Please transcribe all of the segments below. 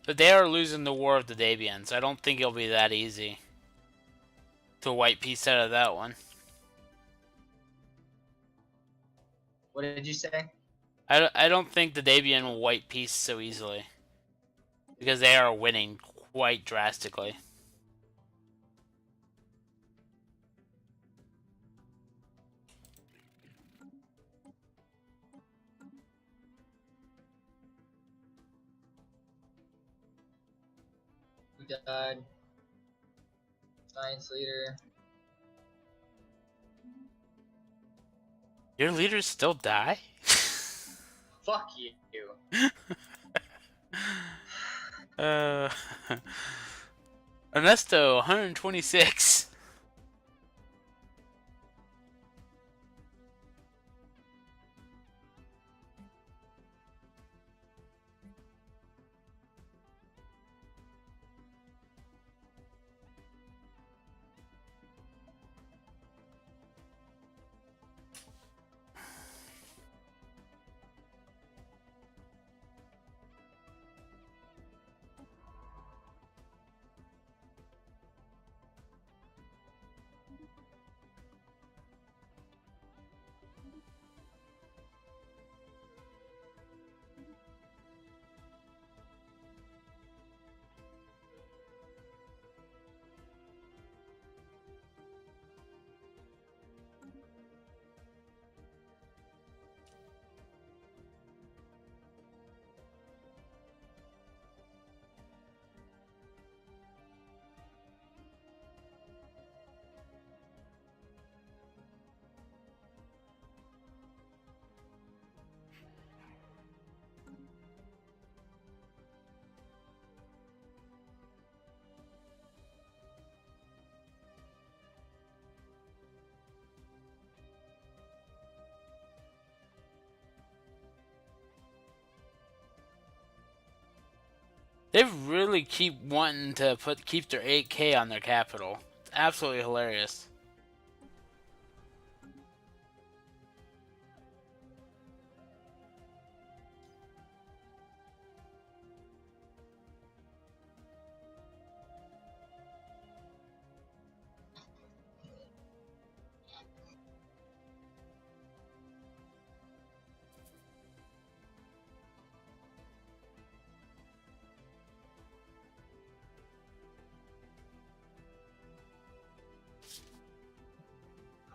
But they are losing the War of the Dabians. I don't think it'll be that easy to white piece out of that one. What did you say? I don't think the Dabian will white piece so easily. Because they are winning quite drastically. Who died? Science leader. Your leaders still die? Fuck you. Ernesto, 126. They really keep wanting to keep their 8K on their capital. It's absolutely hilarious.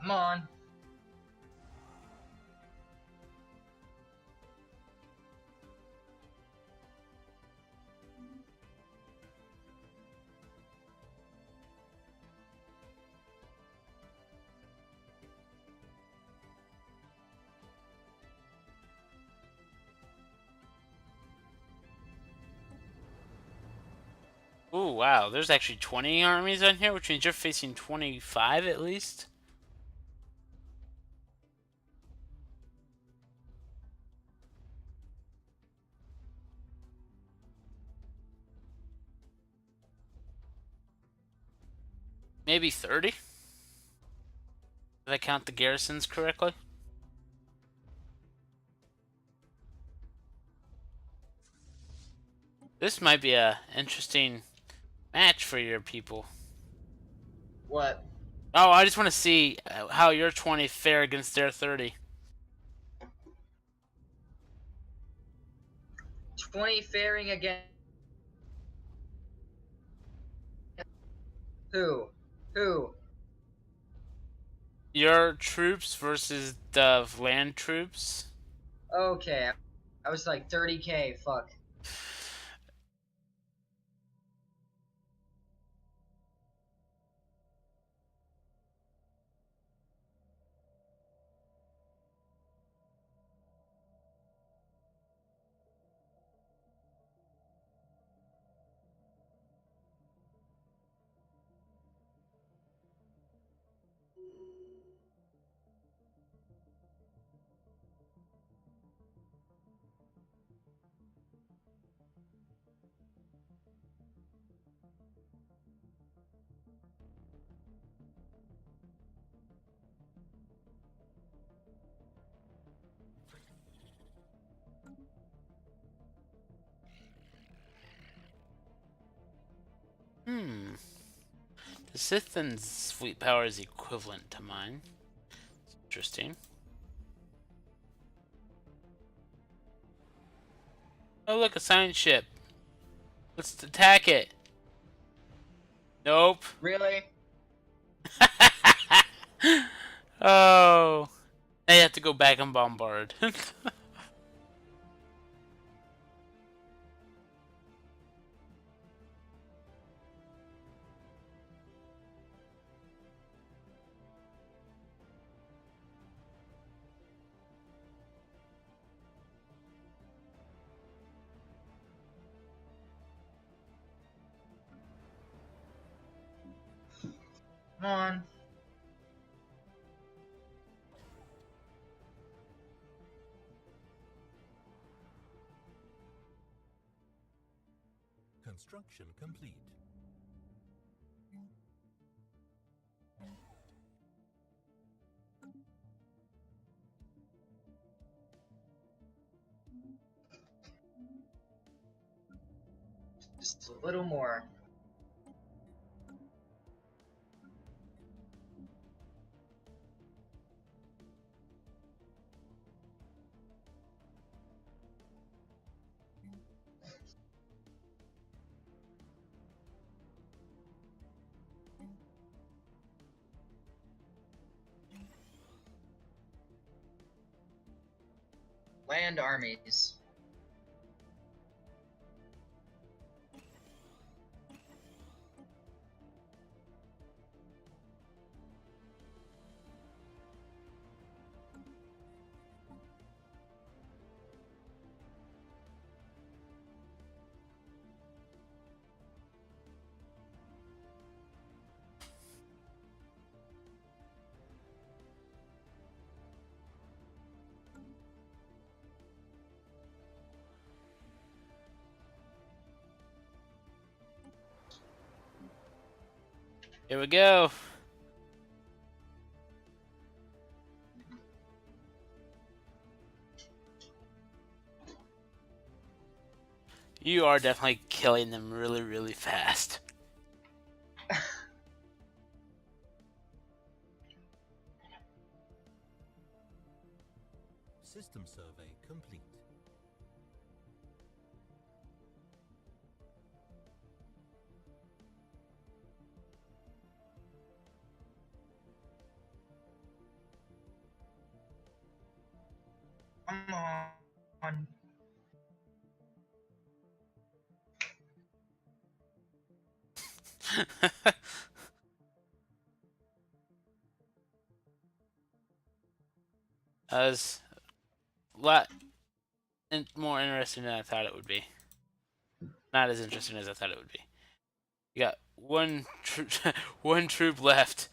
Come on. Ooh, wow. There's actually 20 armies on here, which means you're facing 25 at least. Maybe 30? If I count the garrisons correctly. This might be a interesting match for your people. What? Oh, I just want to see how your 20 fare against their 30. 20 faring again. Who? Who? Your troops versus the land troops. Okay. I was like 30k. Fuck. The Sith's fleet power is equivalent to mine. Interesting. Oh, look, a science ship. Let's attack it. Nope. Really? Oh. Now you have to go back and bombard. Come on. Construction complete. Just a little more. Land armies. Here we go. You are definitely killing them really, really fast. System survey complete. Come on. That was a lot more interesting than I thought it would be. Not as interesting as I thought it would be. You got one one troop left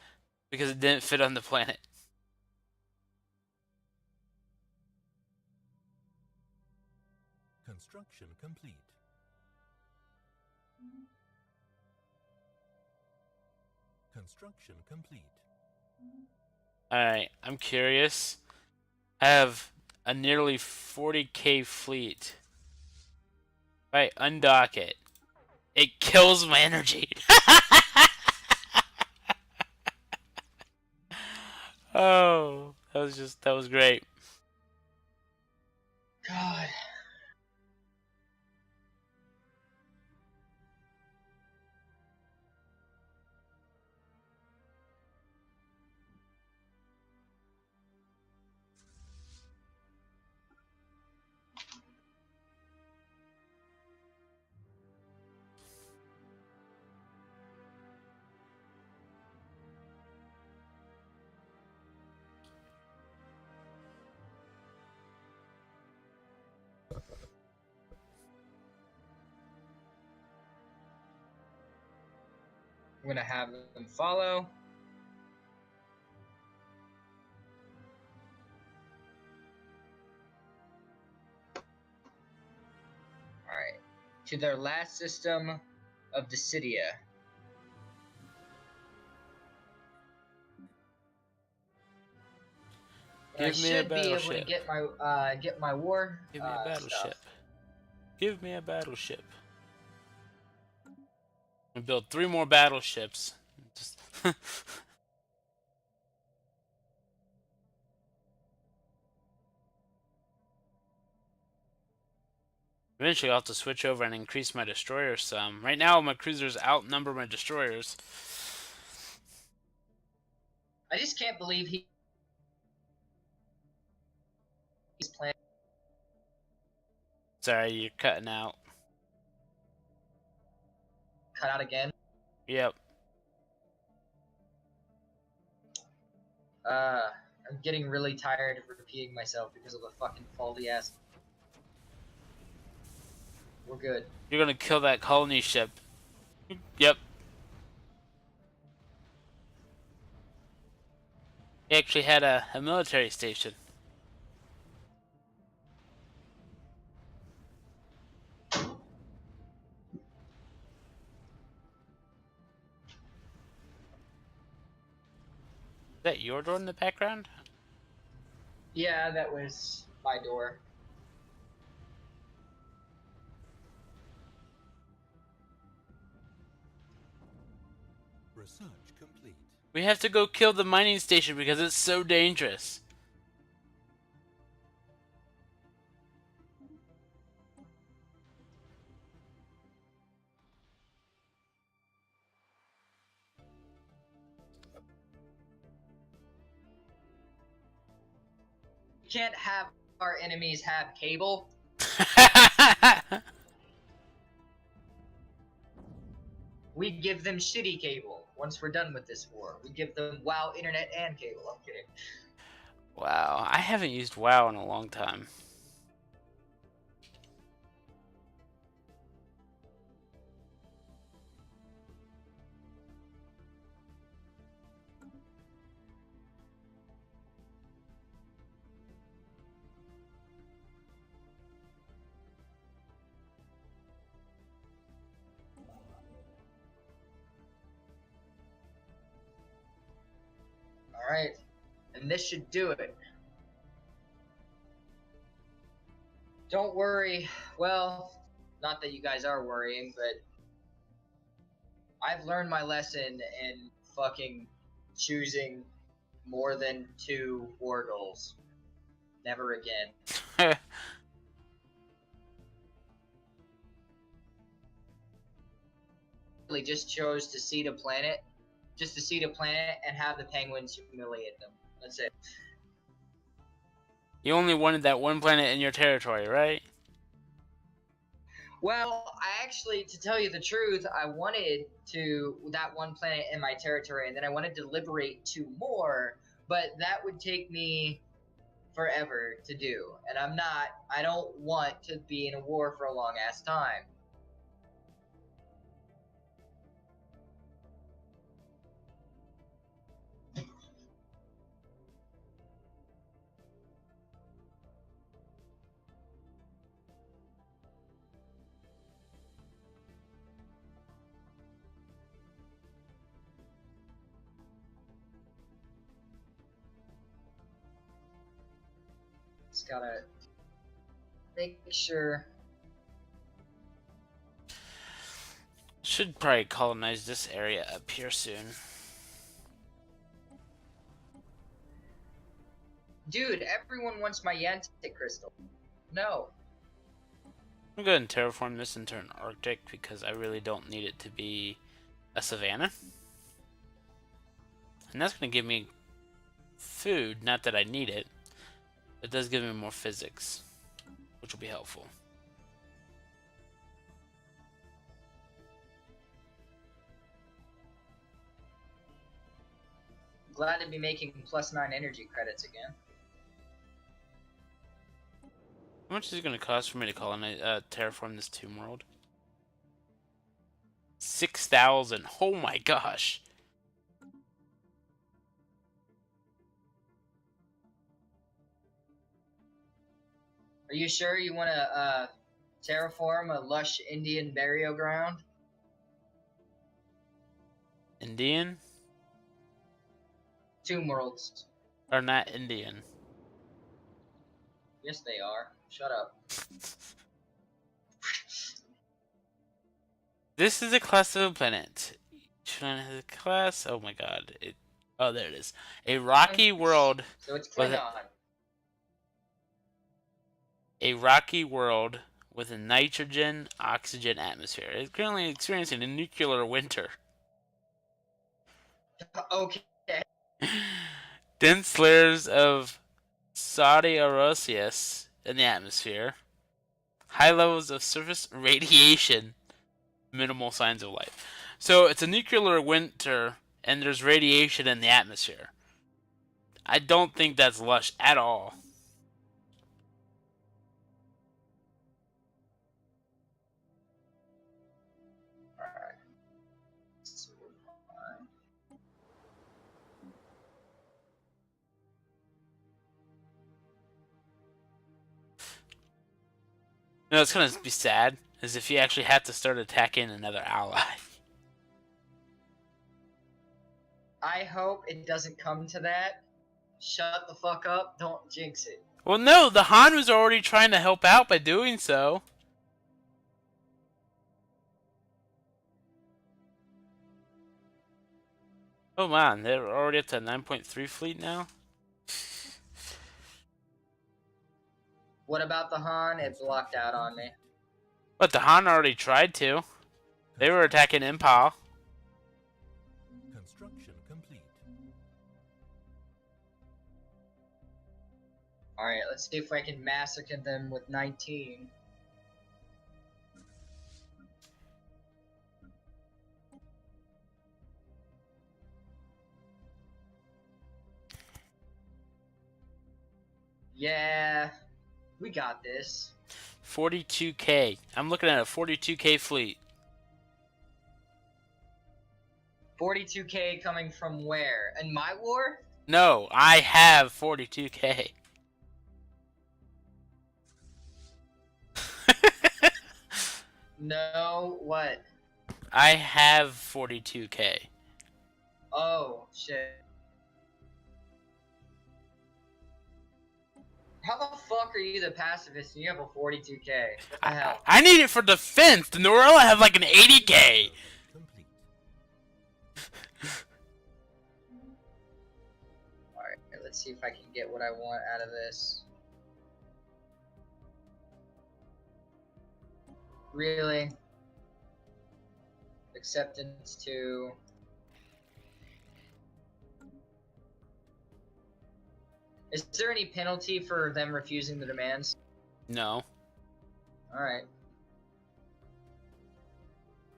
because it didn't fit on the planet. Construction complete. Construction complete. Alright, I'm curious. I have a nearly 40k fleet. If I undock it, it kills my energy. Oh, that was great. God. I'm gonna have them follow. Alright. To their last system of Dissidia. I Give me a should be able to battleship. get my war. Give me a battleship. Stuff. Give me a battleship. I'm gonna build 3 more battleships. Just Eventually, I'll have to switch over and increase my destroyers some. Right now, my cruisers outnumber my destroyers. I just can't believe he's playing. Sorry, you're cutting out. Cut out again. Yep. I'm getting really tired of repeating myself because of the fucking faulty ass. We're good. You're gonna kill that colony ship. Yep. He actually had a military station. Is that your door in the background? Yeah, that was my door. Research complete. We have to go kill the mining station because it's so dangerous. We can't have our enemies have cable. We give them shitty cable once we're done with this war. We give them WoW internet and cable. I'm kidding. Wow, I haven't used WoW in a long time. Alright. And this should do it. Don't worry. Well, not that you guys are worrying, but I've learned my lesson in fucking choosing more than 2 war goals. Never again. Really just chose to seed a planet, and have the penguins humiliate them. That's it. You only wanted that one planet in your territory, right? Well, I actually, to tell you the truth, I wanted that one planet in my territory, and then I wanted to liberate 2 more, but that would take me forever to do, and I don't want to be in a war for a long ass time. Just gotta make sure. Should probably colonize this area up here soon. Dude, everyone wants my Yantic crystal. No. I'm going to terraform this into an Arctic because I really don't need it to be a savanna. And that's going to give me food, not that I need it. It does give me more physics, which will be helpful. Glad to be making +9 energy credits again. How much is it going to cost for me to colonize, terraform this tomb world? 6,000. Oh my gosh. Are you sure you want to terraform a lush Indian burial ground? Indian? Tomb worlds. Or not Indian? Yes, they are. Shut up. This is a class of a planet. Each one has a class. Oh my god. Oh, there it is. A rocky world So it's with Klingon. a rocky world with a nitrogen oxygen atmosphere. It's currently experiencing a nuclear winter. Okay. Dense layers of Saudi Arosius in the atmosphere. High levels of surface radiation. Minimal signs of life. So it's a nuclear winter and there's radiation in the atmosphere. I don't think that's lush at all. Alright. No, it's gonna be sad, as if you actually have to start attacking another ally. I hope it doesn't come to that. Shut the fuck up. Don't jinx it. Well, no, the Han was already trying to help out by doing so. Oh man, they're already up to 9.3 fleet now? What about the Han? It blocked out on me. But the Han already tried to. They were attacking Impal. Construction complete. Alright, let's see if I can massacre them with 19. Yeah, we got this. 42k. I'm looking at a 42k fleet. 42k coming from where? In my war? No, I have 42k. No, what? I have 42k. Oh, shit. How the fuck are you the pacifist and you have a 42k? What the hell? I need it for defense. The Norella have like an 80k. Complete. Alright, let's see if I can get what I want out of this. Really? Acceptance to... Is there any penalty for them refusing the demands? No. Alright.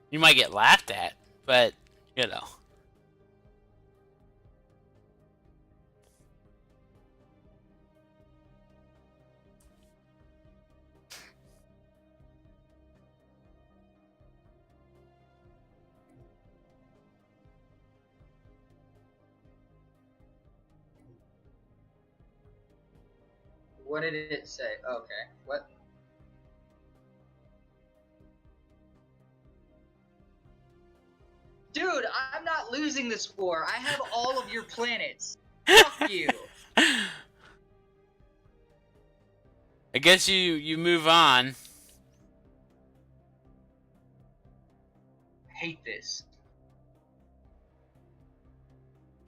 You might get laughed at, but, you know. What did it say? Okay. What? Dude, I'm not losing this war. I have all of your planets. Fuck you. I guess you move on. Hate this.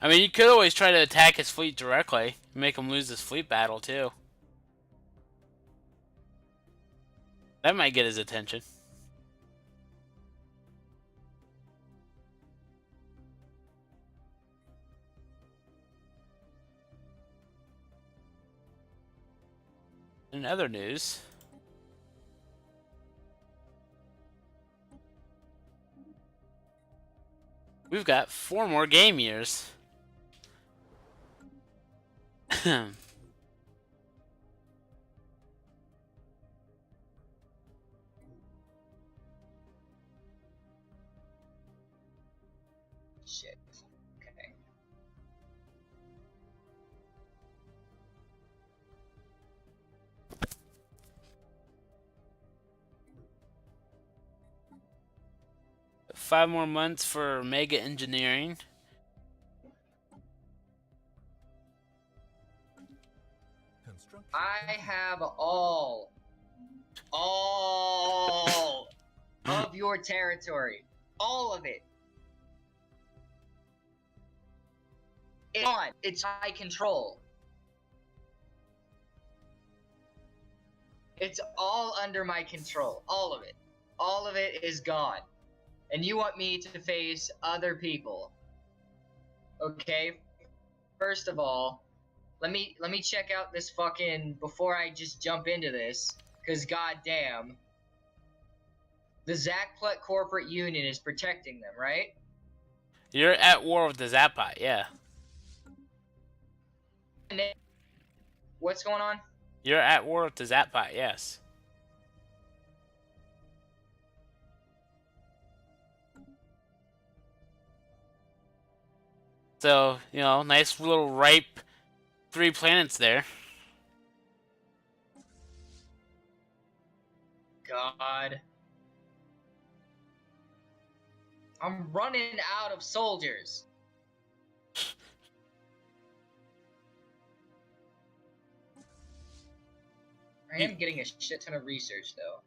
I mean, you could always try to attack his fleet directly. Make him lose this fleet battle, too. That might get his attention. In other news, we've got 4 more game years. Shit. Okay. Five more months for mega engineering. Construction I complete. have all of your territory. All of it. It's on. It's my control. It's all under my control. All of it. All of it is gone. And you want me to face other people. Okay? First of all, let me check out this fucking before I just jump into this, cause goddamn, the Zakplet corporate union is protecting them, right? You're at war with the Zapbot, yeah. And then, what's going on? You're at war with the Zapbot, yes. So, you know, nice little ripe 3 planets there. God. I'm running out of soldiers. I am getting a shit ton of research, though.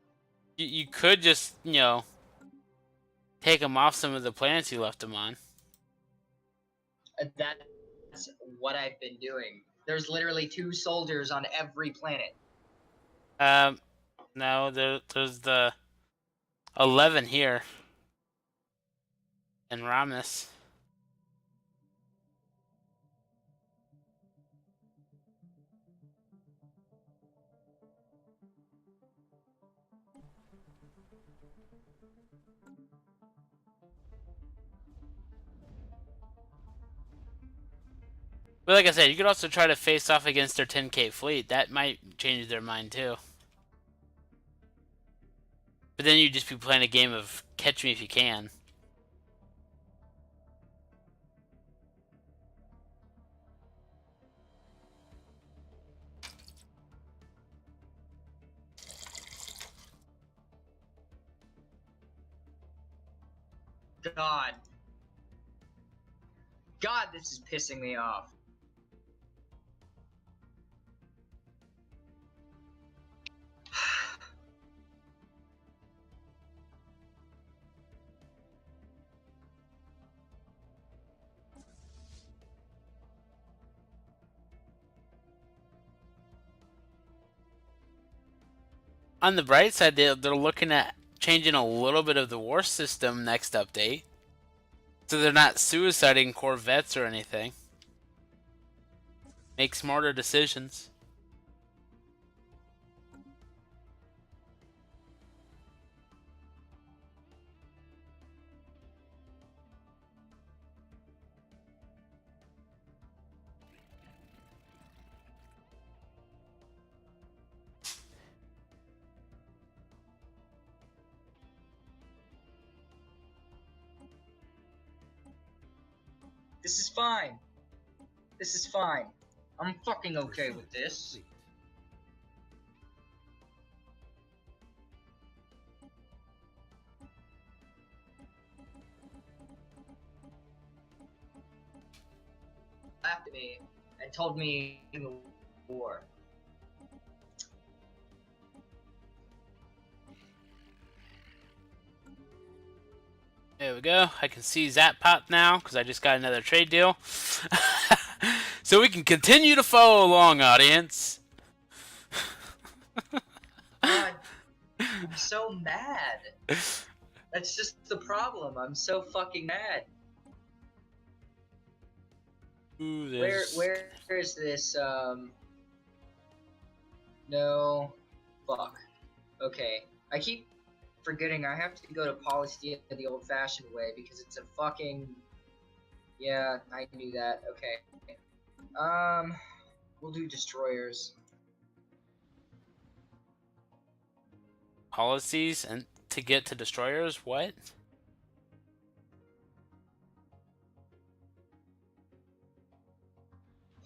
You could just, you know, take them off some of the planets you left them on. That's what I've been doing. There's literally 2 soldiers on every planet. No, there's the 11 here. And Ramus. But like I said, you could also try to face off against their 10k fleet. That might change their mind too. But then you'd just be playing a game of catch me if you can. God. God, this is pissing me off. On the bright side, they're looking at changing a little bit of the war system next update. So they're not suiciding Corvettes or anything. Make smarter decisions. This is fine. This is fine. I'm fucking okay with this. Laughed at me and told me the war. There we go. I can see Zapbot now because I just got another trade deal. So we can continue to follow along, audience. God, I'm so mad. That's just the problem. I'm so fucking mad. Ooh, Where is this? No. Fuck. Okay. I keep forgetting I have to go to Polystia the old-fashioned way because it's a fucking... Yeah, I knew that. Okay. We'll do destroyers. Policies and to get to destroyers? What?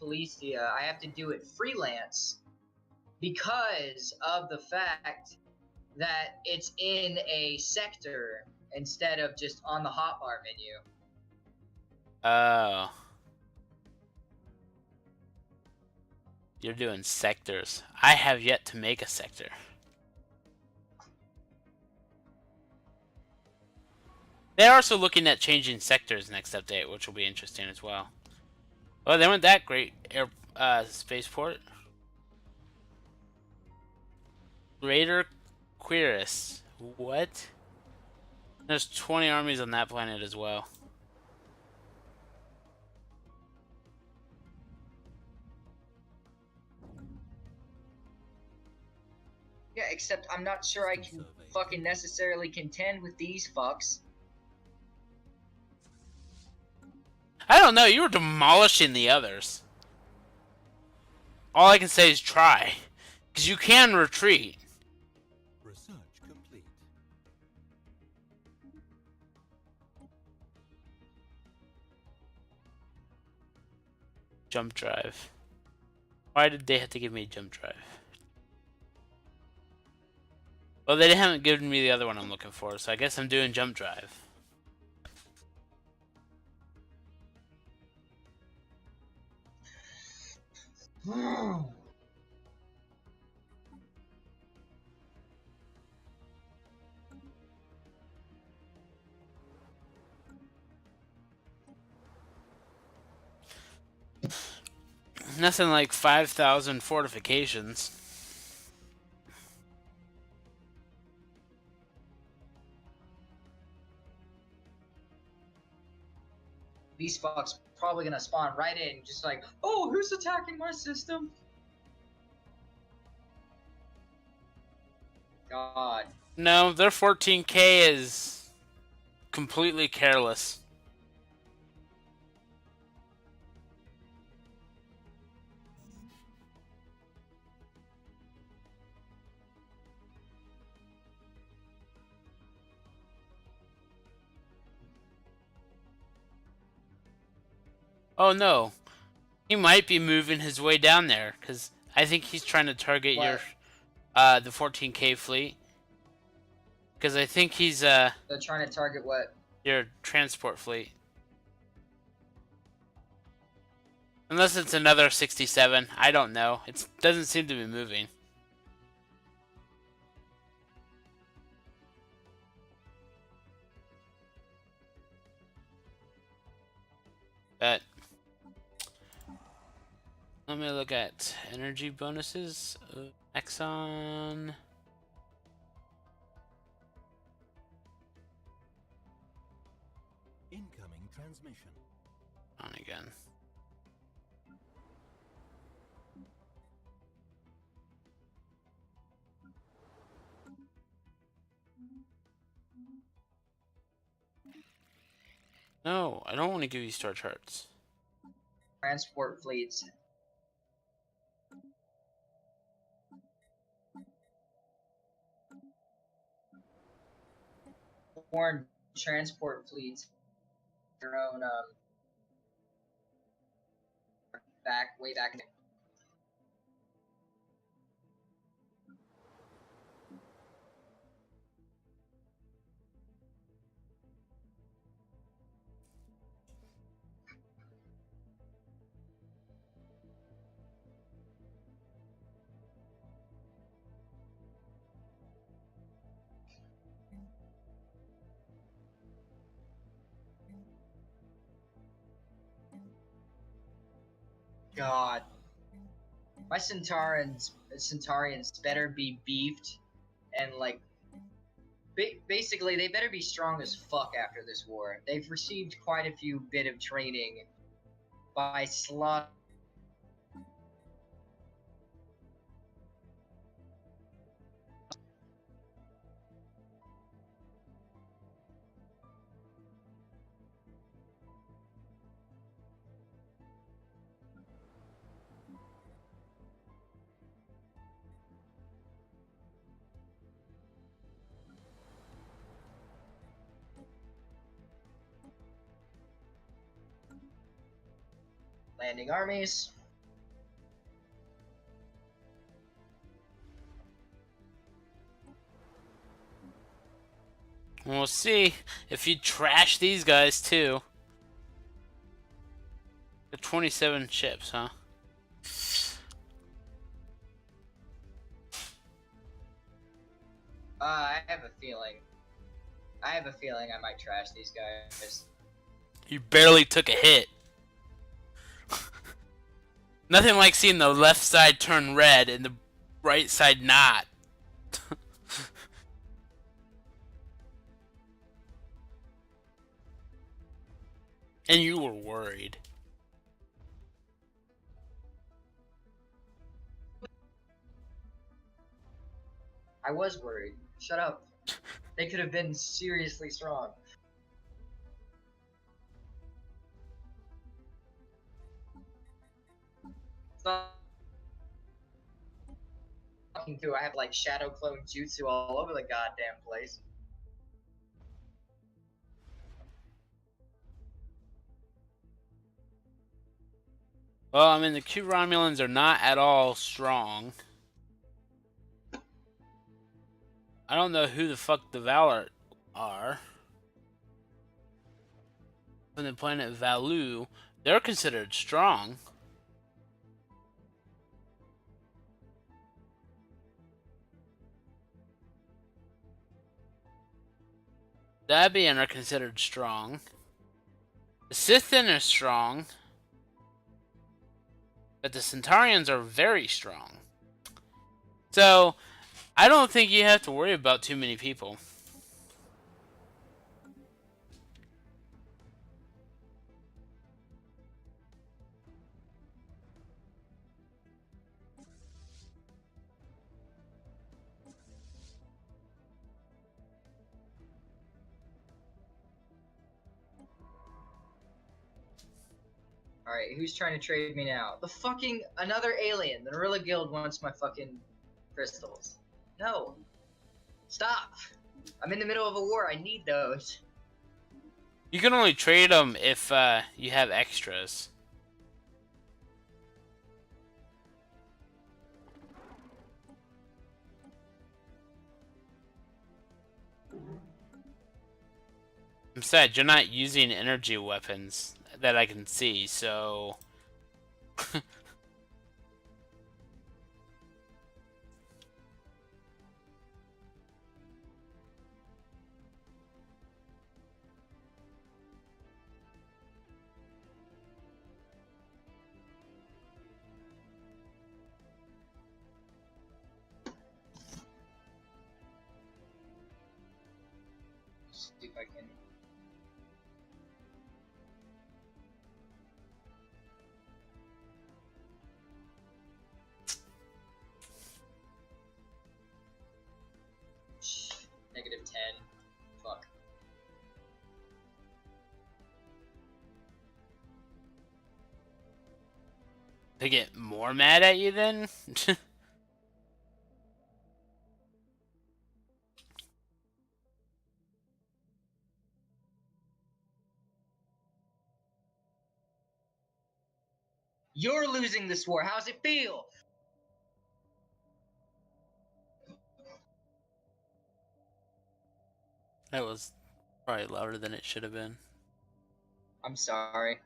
Polystia, I have to do it freelance because of the fact that it's in a sector instead of just on the hotbar menu. Oh. You're doing sectors. I have yet to make a sector. They're also looking at changing sectors next update, which will be interesting as well. Oh, they weren't that great. Spaceport. Raider Quirus. What? There's 20 armies on that planet as well. Yeah, except I'm not sure I can fucking necessarily contend with these fucks. I don't know. You were demolishing the others. All I can say is try. Because you can retreat. Research complete. Jump drive. Why did they have to give me a jump drive? Well, they haven't given me the other one I'm looking for, so I guess I'm doing jump drive. Nothing like 5,000 fortifications. These fucks probably gonna spawn right in, just like, oh, who's attacking my system? God. No, their 14k is completely careless. Oh no, he might be moving his way down there because I think he's trying to target What? your the 14k fleet. Because I think he's They're trying to target what? your transport fleet. Unless it's another 67, I don't know. It doesn't seem to be moving. But let me look at energy bonuses. Exxon. Incoming transmission. On again. No, I don't want to give you star charts. Transport fleets. Foreign transport fleets. Their own way back. God. My Centaurians better be beefed and like basically they better be strong as fuck after this war. They've received quite a few bit of training by slot. Landing armies. We'll see if you trash these guys too. The 27 ships, huh? I have a feeling. I might trash these guys. You barely took a hit. Nothing like seeing the left side turn red and the right side not. And you were worried. I was worried. Shut up. They could have been seriously strong. It's not talking to. I have like shadow clone jutsu all over the goddamn place. Well, I mean, the cute Romulans are not at all strong. I don't know who the fuck the Valor are. From the planet Valu, they're considered strong. The Elvian are considered strong. The Scythian are strong. But the Centaurians are very strong. So, I don't think you have to worry about too many people. Alright, who's trying to trade me now? The fucking another alien. The Gorilla Guild wants my fucking crystals. No. Stop. I'm in the middle of a war. I need those. You can only trade them if you have extras. Besides, you're not using energy weapons that I can see, so... See if I can. -10. Fuck. They get more mad at you then? You're losing this war. How's it feel? That was probably louder than it should have been. I'm sorry.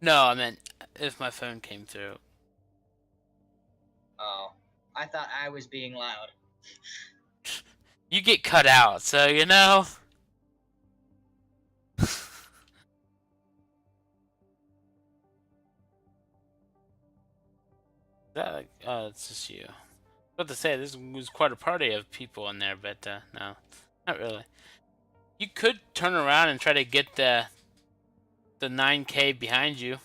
No, I meant if my phone came through. Oh. I thought I was being loud. You get cut out, so you know. That, it's just you. I was about to say, this was quite a party of people in there, but no, not really. You could turn around and try to get the 9K behind you.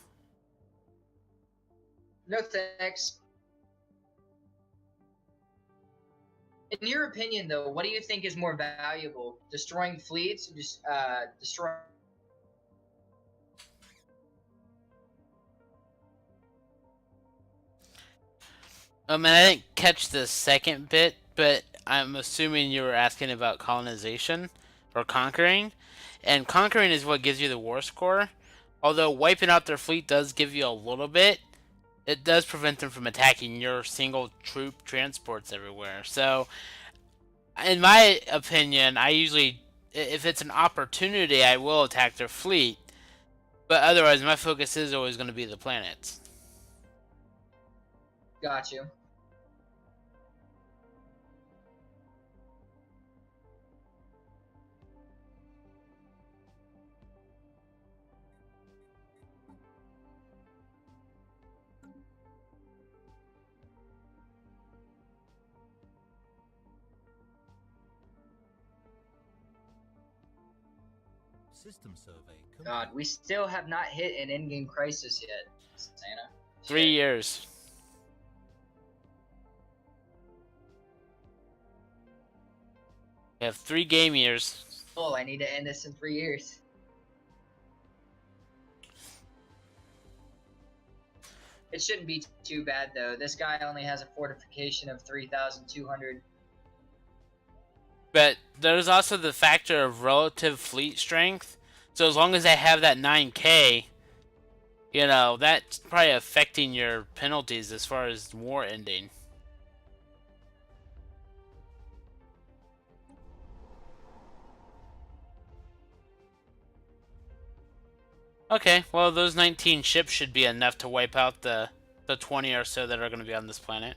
No thanks. In your opinion, though, what do you think is more valuable? Destroying fleets or just destroying... I didn't catch the second bit, but I'm assuming you were asking about colonization or conquering. And conquering is what gives you the war score. Although wiping out their fleet does give you a little bit, it does prevent them from attacking your single troop transports everywhere. So, in my opinion, I usually, if it's an opportunity, I will attack their fleet. But otherwise, my focus is always going to be the planets. Got you. System survey complete. God, we still have not hit an in-game crisis yet, Santa. 3 Shit. years. We have 3 game years. Oh, I need to end this in 3 years. It shouldn't be too bad though. This guy only has a fortification of 3,200. But there's also the factor of relative fleet strength. So as long as they have that 9K, you know, that's probably affecting your penalties as far as war ending. Okay, well those 19 ships should be enough to wipe out the 20 or so that are going to be on this planet.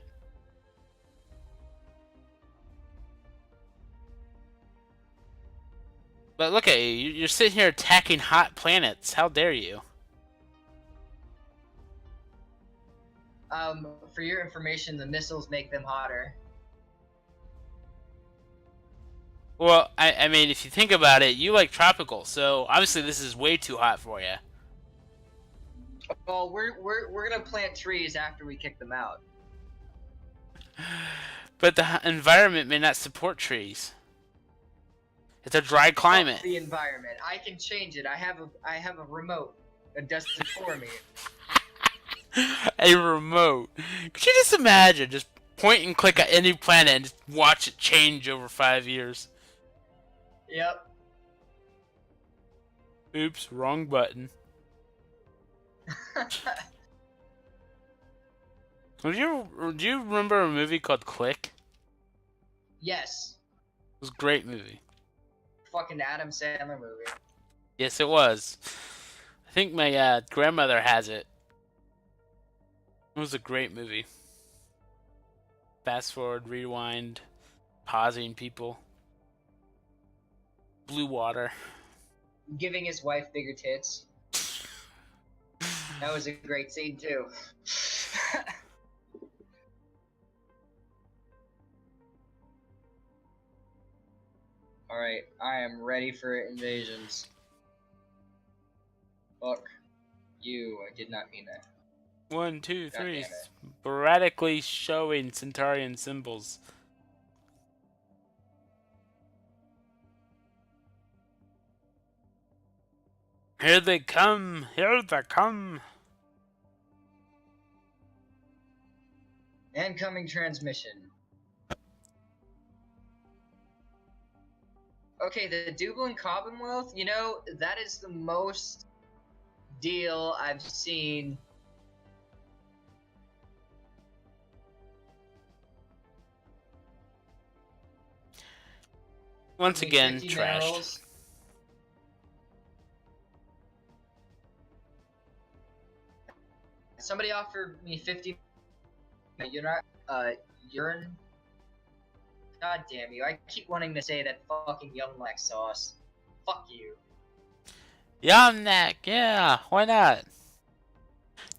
But look at you, you're sitting here attacking hot planets. How dare you? For your information, the missiles make them hotter. Well, I mean, if you think about it, you like tropical, so obviously this is way too hot for you. Well, we're gonna plant trees after we kick them out. But the environment may not support trees. It's a dry climate. Fuck the environment. I can change it. I have a remote that does it for me. A remote. Could you just imagine, just point and click at any planet and just watch it change over 5 years? Yep. Oops, wrong button. Do you remember a movie called Click? Yes. It was a great movie. Fucking Adam Sandler movie. Yes, it was. I think my grandmother has it. It was a great movie. Fast forward, rewind, pausing people. Blue water. Giving his wife bigger tits. That was a great scene too. Alright, I am ready for invasions. Fuck you, I did not mean that. 1, 2, God 3. damn it. Sporadically showing Centaurian symbols. Here they come! Here they come! Incoming transmission. Okay, the Dublin Commonwealth, you know, that is the most deal I've seen. Once Give me again, 50 trashed. minerals. Somebody offered me 50. You're not, urine. God damn you! I keep wanting to say that fucking Young Lack sauce. Fuck you. Yomnak, yeah, why not?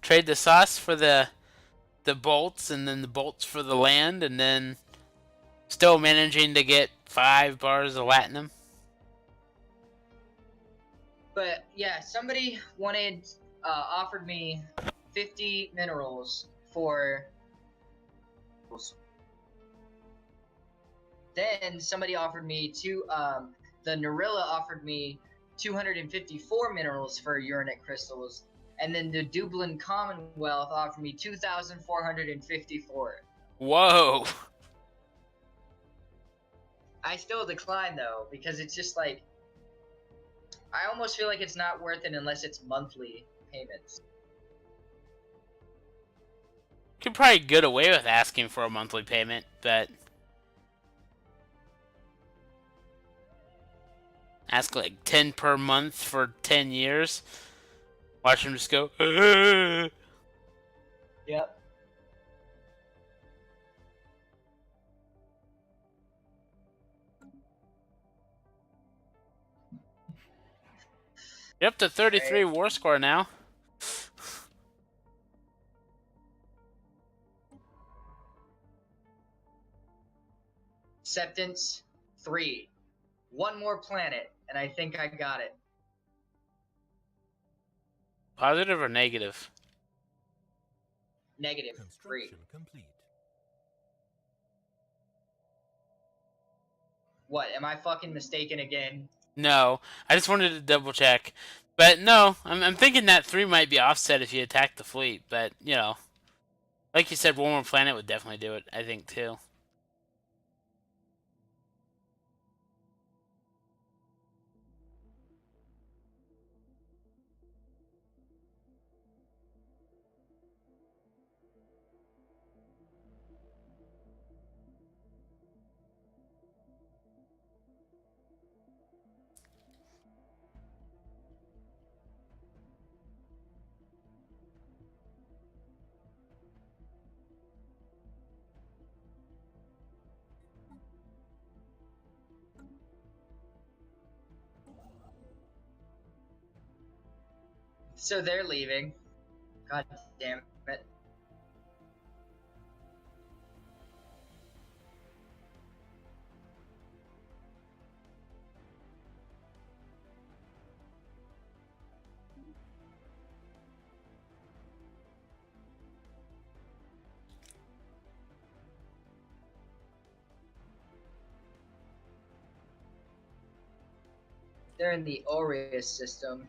Trade the sauce for the bolts, and then the bolts for the land, and then still managing to get 5 bars of latinum. But yeah, somebody offered me 50 minerals for. Then somebody offered me the Narilla offered me 254 minerals for urinet crystals, and then the Dublin Commonwealth offered me 2,454. Whoa! I still decline though, because it's just like, I almost feel like it's not worth it unless it's monthly payments. You could probably get away with asking for a monthly payment, but ask like 10 per month for 10 years. Watch them just go. Yep. You're up to 33 war score now. Acceptance 3. One more planet, and I think I got it. Positive or negative? Negative. Free. Construction complete. What? Am I fucking mistaken again? No, I just wanted to double check. But no, I'm thinking that 3 might be offset if you attack the fleet. But, you know, like you said, one more planet would definitely do it, I think, too. So they're leaving. God damn it. They're in the Aureus system.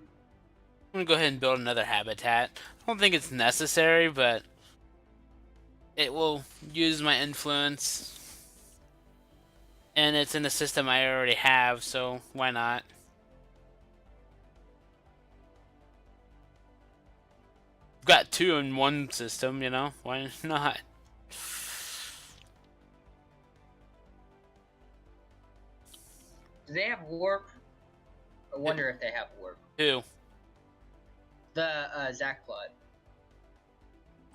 I'm gonna go ahead and build another habitat. I don't think it's necessary, but it will use my influence. And it's in a system I already have, so why not? I've got 2 in one system, you know? Why not? Do they have warp? I wonder if they have warp. Who? The Zach Plot.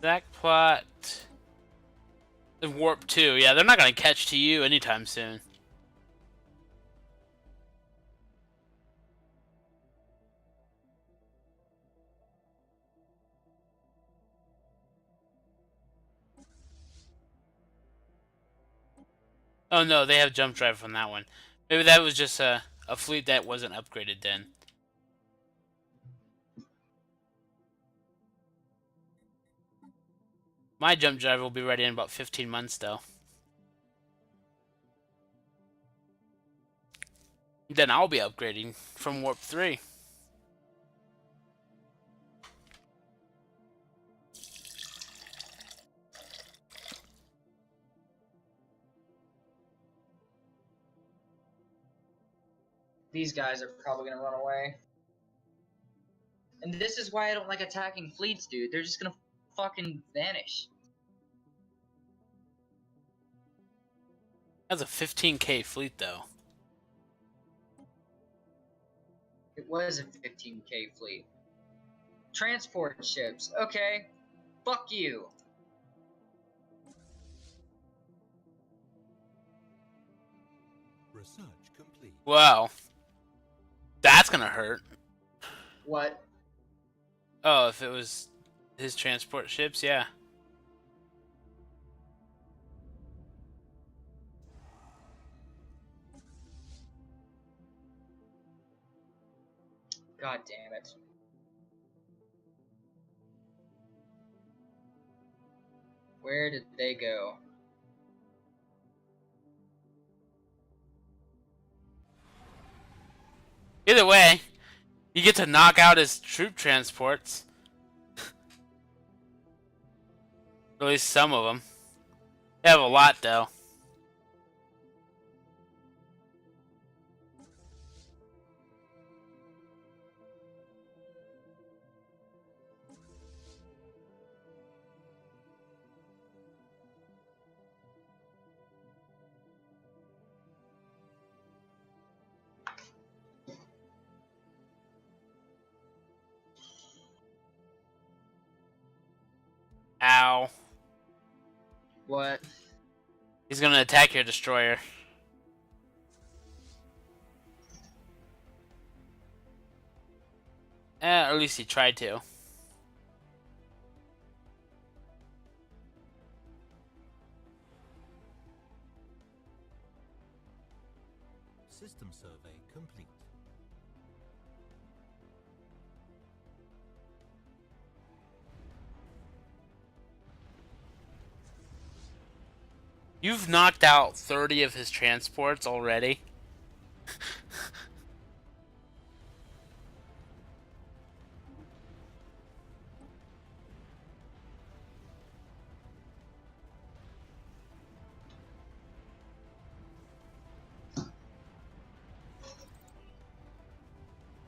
Zach Plot. The Warp 2. Yeah, they're not gonna catch to you anytime soon. Oh no, they have jump drive on that one. Maybe that was just a fleet that wasn't upgraded then. My jump drive will be ready in about 15 months though. Then I'll be upgrading from Warp 3. These guys are probably gonna run away. And this is why I don't like attacking fleets, dude. They're just gonna fucking vanish. That's a 15k fleet though. It was a 15k fleet. Transport ships. Okay. Fuck you. Research complete. Wow. That's gonna hurt. What? Oh, if it was his transport ships, yeah. God damn it. Where did they go? Either way, you get to knock out his troop transports. At least some of them. They have a lot though. Ow. What? He's gonna attack your destroyer. Or at least he tried to. System survey complete. You've knocked out 30 of his transports already.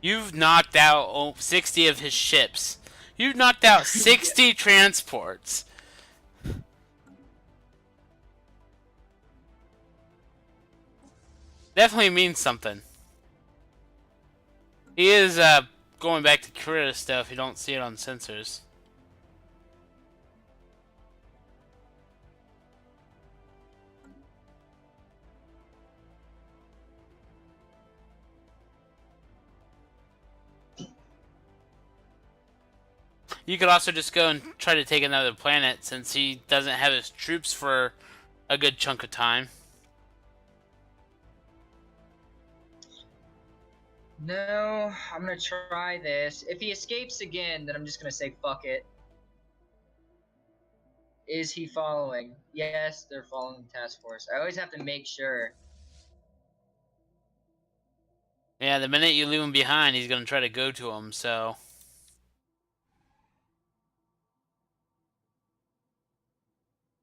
You've knocked out 60 of his ships. You've knocked out 60 transports. Definitely means something. He is going back to Korea stuff. You don't see it on sensors. You could also just go and try to take another planet since he doesn't have his troops for a good chunk of time. No, I'm gonna try this. If he escapes again, then I'm just gonna say fuck it. Is he following? Yes, they're following the task force. I always have to make sure. Yeah, the minute you leave him behind, he's gonna try to go to him, so...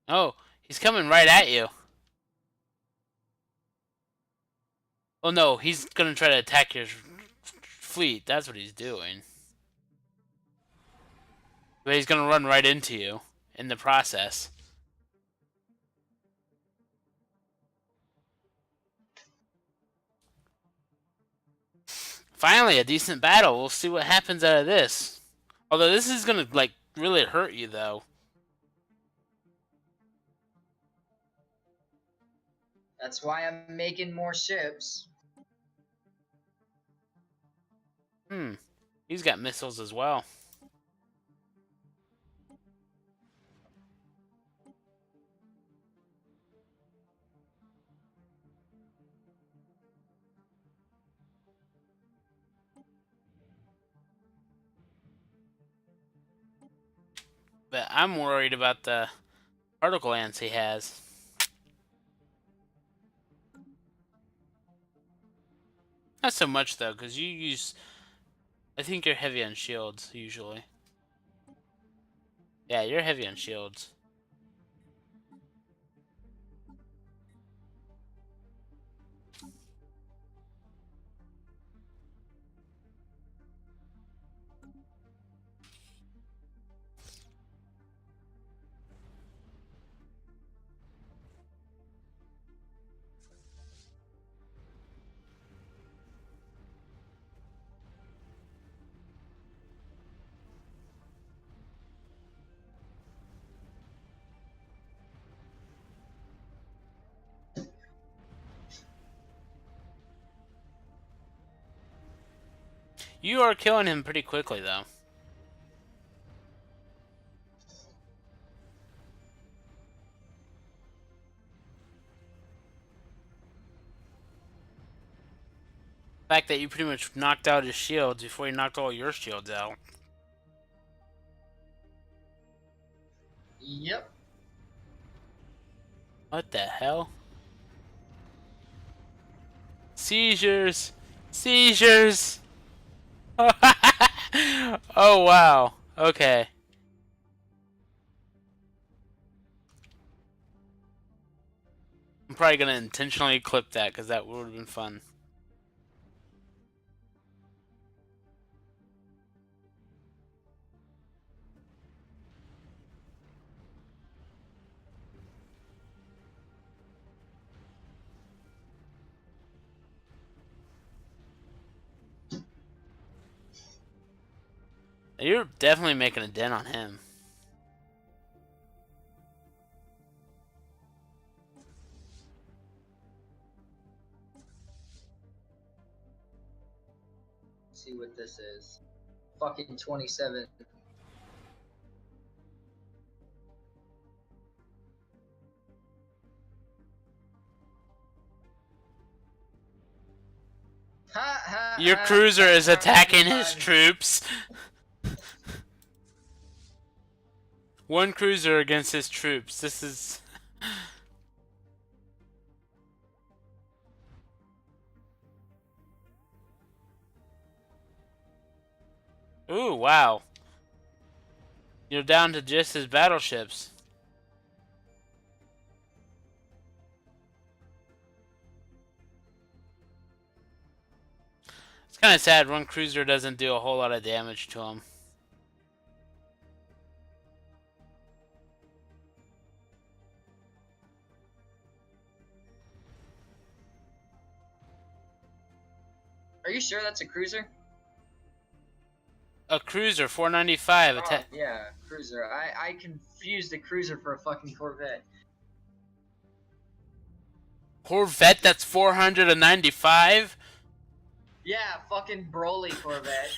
Oh, he's coming right at you. Oh no, he's gonna try to attack your fleet. That's what he's doing. But he's gonna run right into you in the process. Finally, a decent battle. We'll see what happens out of this. Although this is gonna, like, really hurt you, though. That's why I'm making more ships. He's got missiles as well. But I'm worried about the particle ants he has. Not so much, though, because you use... I think you're heavy on shields, usually. Yeah, you're heavy on shields. You are killing him pretty quickly, though. The fact that you pretty much knocked out his shields before he knocked all your shields out. Yep. What the hell? Seizures! Seizures! Oh, wow. Okay. I'm probably gonna intentionally clip that, because that would have been fun. You're definitely making a dent on him. Let's see what this is. Fucking 27. Your cruiser is attacking his troops. One cruiser against his troops. This is... Ooh, wow. You're down to just his battleships. It's kind of sad. One cruiser doesn't do a whole lot of damage to him. Are you sure that's a cruiser? A cruiser, 495. Oh, yeah, cruiser. I confused a cruiser for a fucking Corvette. Corvette, that's 495? Yeah, fucking Broly Corvette.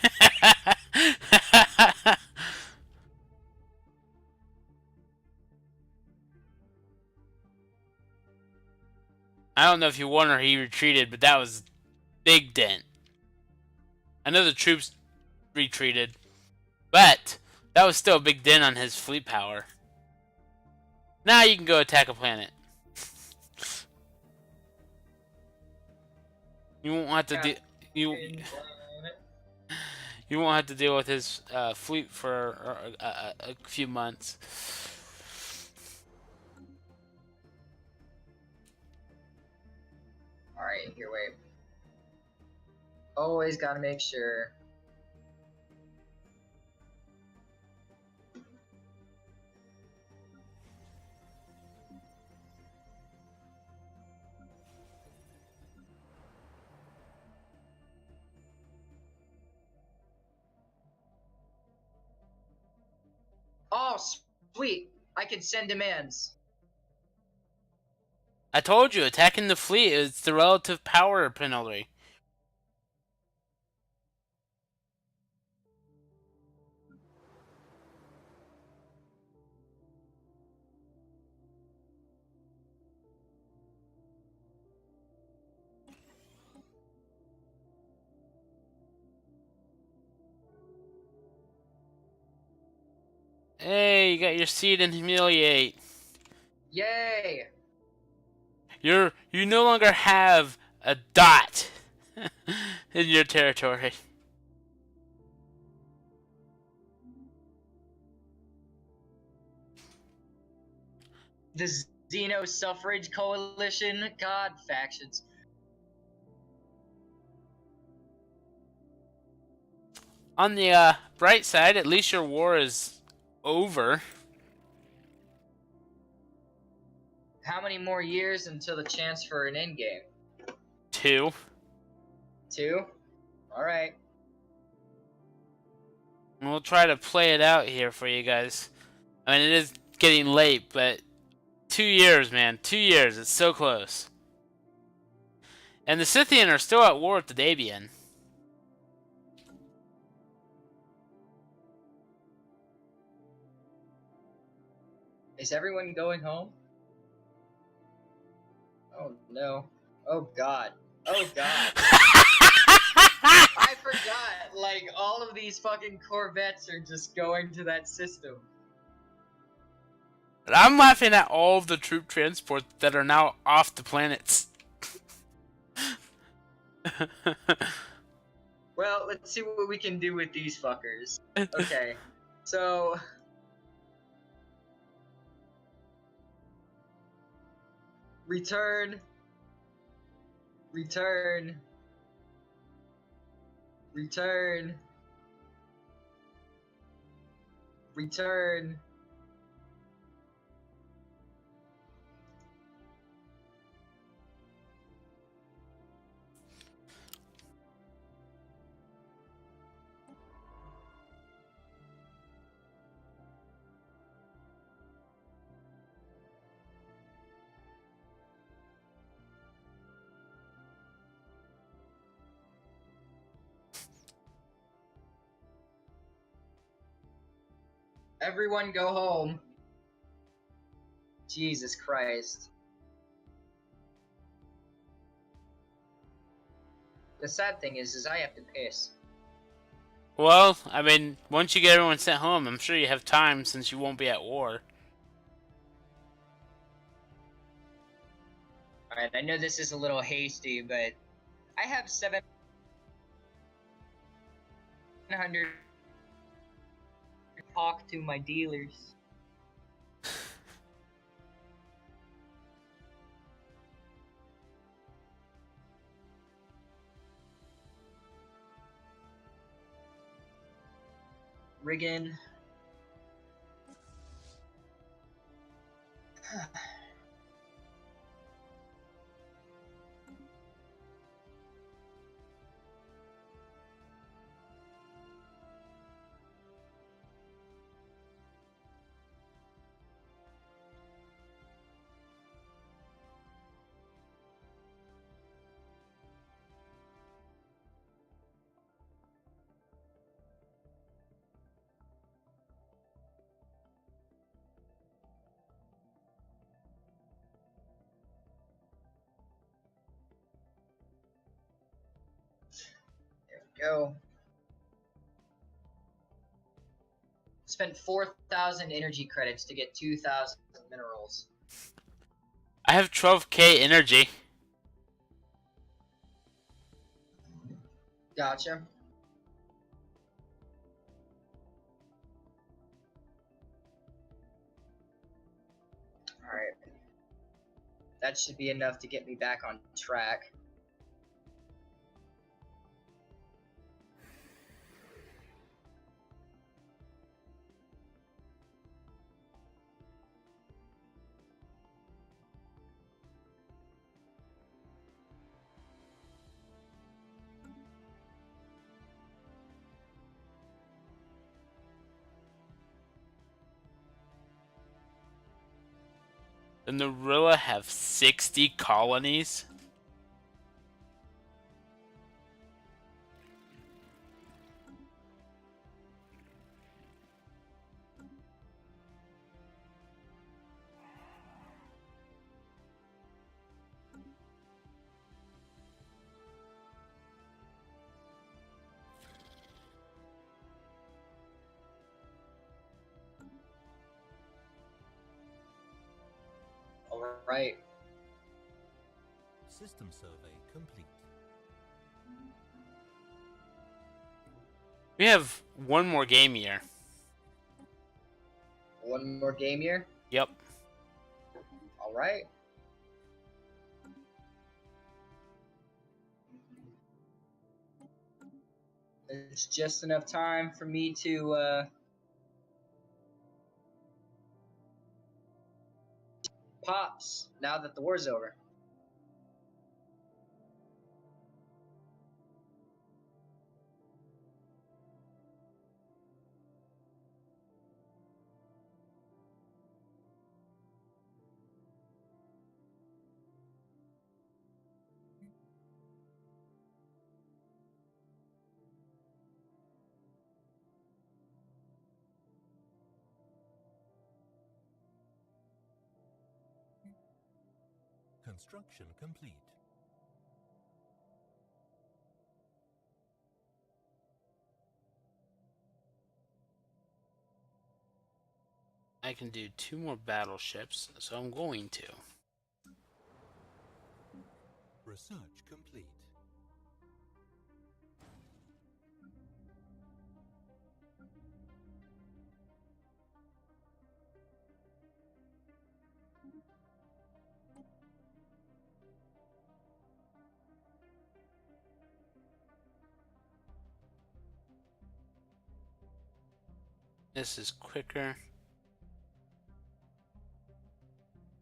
I don't know if he won or he retreated, but that was big dent. I know the troops retreated, but that was still a big dent on his fleet power. Now you can go attack a planet. You won't have to you won't have to deal with his fleet for a few months. Alright, here, wait. Always gotta make sure. Oh, sweet! I can send demands. I told you, attacking the fleet is the relative power penalty. Hey, you got your seed and humiliate. Yay! You no longer have a dot in your territory. The Xeno Suffrage Coalition? God, factions. On the bright side, at least your war is over. How many more years until the chance for an endgame? 2. 2? Alright. We'll try to play it out here for you guys. I mean, it is getting late, but 2 years, man. 2 years. It's so close. And the Scythian are still at war with the Dabian. Is everyone going home? Oh no. Oh god. Oh god. I forgot, like, all of these fucking Corvettes are just going to that system. And I'm laughing at all of the troop transports that are now off the planets. Well, let's see what we can do with these fuckers. Okay, so... Return. Return. Return. Return. Everyone go home. Jesus Christ. The sad thing is I have to piss. Well, I mean, once you get everyone sent home, I'm sure you have time since you won't be at war. Alright, I know this is a little hasty, but I have 700 talk to my dealers. Riggin. There we go. Spent 4,000 energy credits to get 2,000 minerals. I have 12k energy. Gotcha. Alright. That should be enough to get me back on track. The Narilla have 60 colonies? Alright. System survey complete. We have one more game year. One more game here. Yep. Alright. It's just enough time for me to pops now that the war's over. Construction complete. I can do 2 more battleships, so I'm going to. Research complete. This is quicker.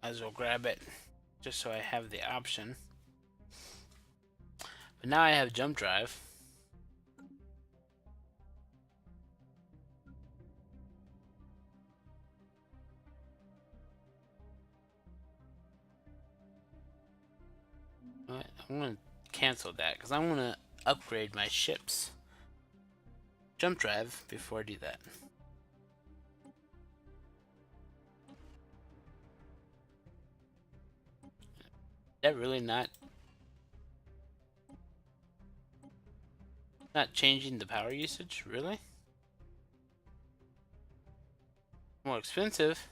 Might as well grab it, just so I have the option. But now I have jump drive. But I'm going to cancel that, because I want to upgrade my ships. Jump drive before I do that. That really not changing the power usage, really? More expensive,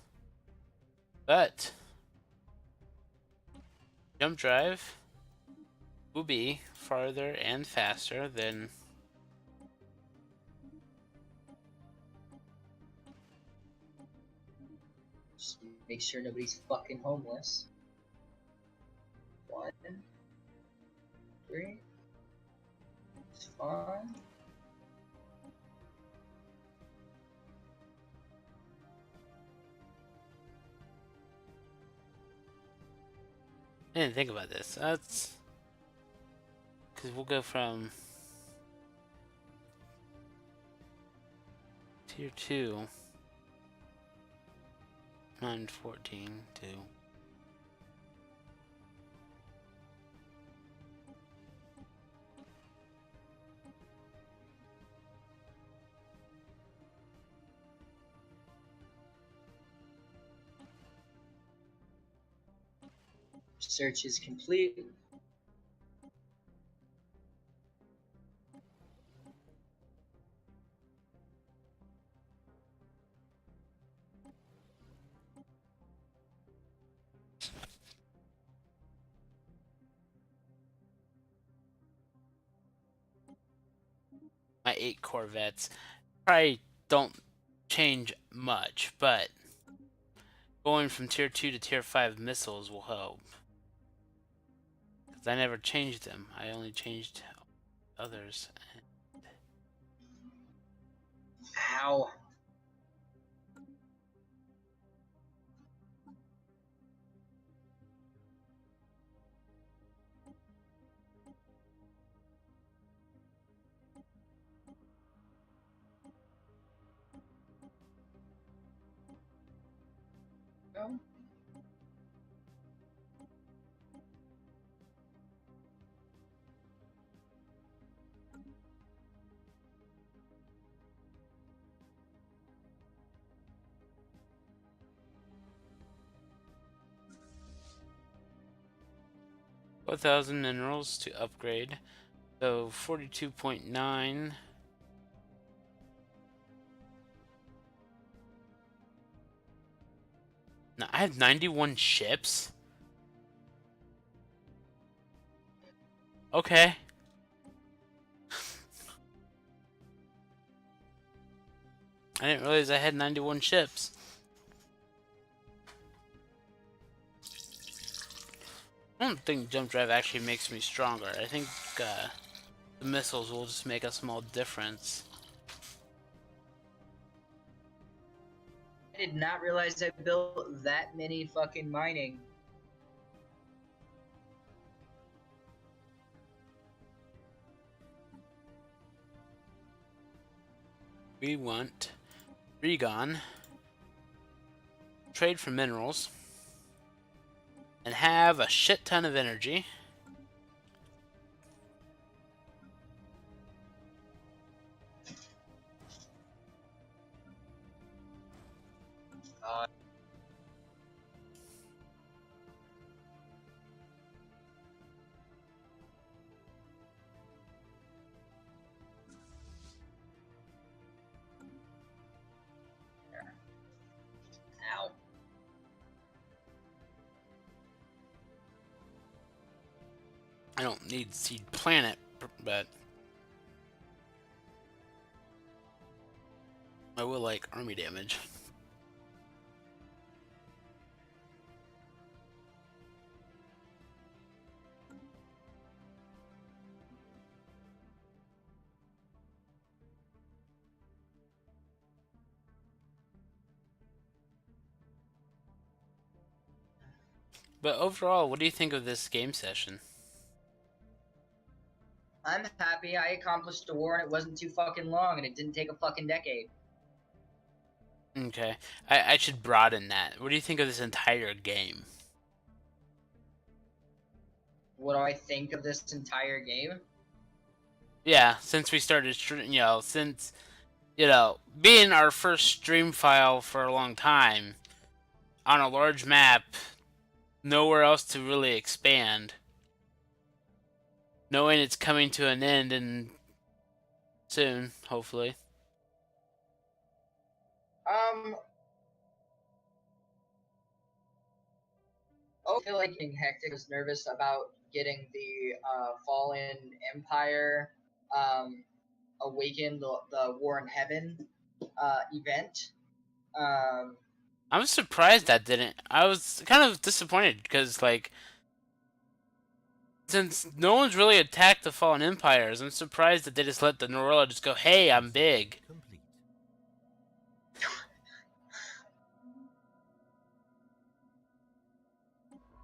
but jump drive will be farther and faster than Make sure nobody's fucking homeless. 1, 3. It's fine. I didn't think about this. That's because we'll go from tier 2, 914 to Search is complete. my 8 Corvettes. Probably don't change much, but going from tier 2 to tier 5 missiles will help. Because I never changed them. I only changed others. Ow. No. $4,000 minerals to upgrade. So 42.9. Now I have 91 ships. Okay. I didn't realize I had 91 ships. I don't think jump drive actually makes me stronger. I think the missiles will just make a small difference. I did not realize I built that many fucking mining. We want Regon, trade for minerals, and have a shit ton of energy. Uh, Ow. I don't need Seed Planet, but I will like army damage. But overall, what do you think of this game session? I'm happy I accomplished a war and it wasn't too fucking long and it didn't take a fucking decade. Okay, I should broaden that. What do you think of this entire game? What do I think of this entire game? Yeah, since we started, since, being our first stream file for a long time, on a large map, nowhere else to really expand, knowing it's coming to an end and soon, hopefully. I feel like being hectic. I was nervous about getting the Fallen Empire Awaken the War in Heaven event. I'm surprised that didn't. I was kind of disappointed because, like, since no one's really attacked the Fallen Empires, I'm surprised that they just let the Norella just go, hey, I'm big. Complete.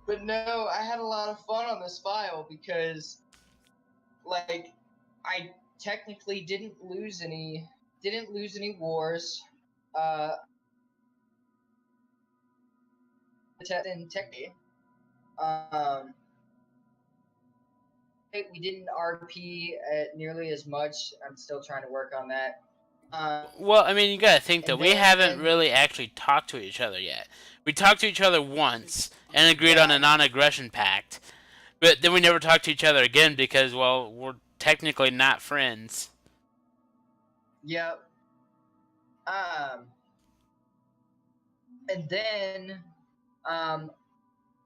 But no, I had a lot of fun on this file because, like, I technically didn't lose any wars. Uh, in technically, um, we didn't RP nearly as much. I'm still trying to work on that. Well, I mean, you gotta think that And we haven't then really actually talked to each other yet. We talked to each other once and agreed on yeah, a non-aggression pact, but then we never talked to each other again because, well, we're technically not friends. yep. Um, and then, um,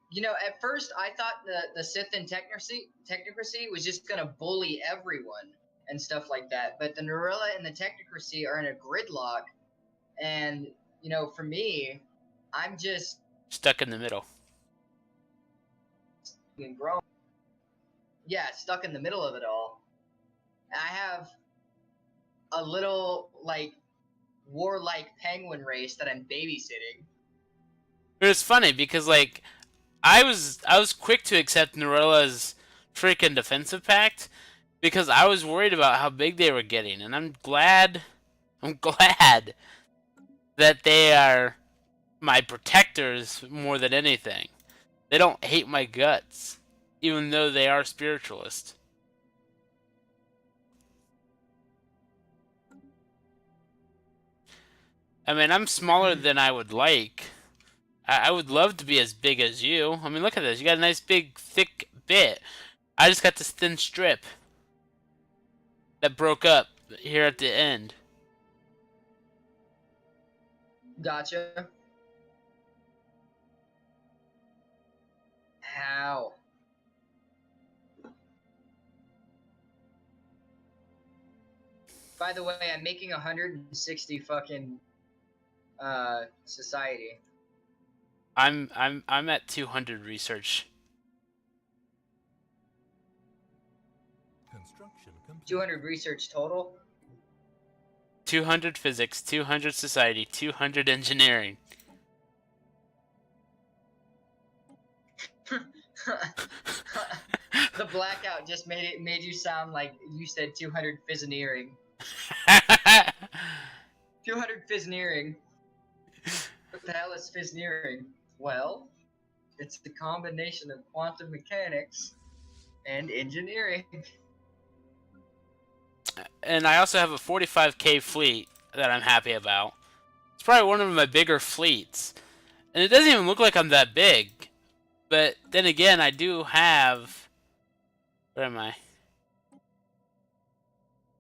you know, at first I thought the Sith and Technocracy was just gonna bully everyone and stuff like that. But the Norilla and the Technocracy are in a gridlock, and you know, for me, I'm just Stuck in the middle. being grown. Yeah, stuck in the middle of it all. I have a little like warlike penguin race that I'm babysitting. But it's funny because, like, I was quick to accept Norella's freaking defensive pact because I was worried about how big they were getting, and I'm glad that they are my protectors more than anything. They don't hate my guts, even though they are spiritualist. I mean, I'm smaller than I would like. I would love to be as big as you. I mean, look at this. You got a nice big, thick bit. I just got this thin strip that broke up here at the end. Gotcha. How? By the way, I'm making 160 fucking society. I'm at 200 research. Construction complete. 200 research total. 200 physics, 200 society, 200 engineering. The blackout just made you sound like you said 200 physineering. 200 physineering. What the hell is physineering? Well, it's the combination of quantum mechanics and engineering. And I also have a 45k fleet that I'm happy about. It's probably one of my bigger fleets. And it doesn't even look like I'm that big. But then again, I do have... Where am I?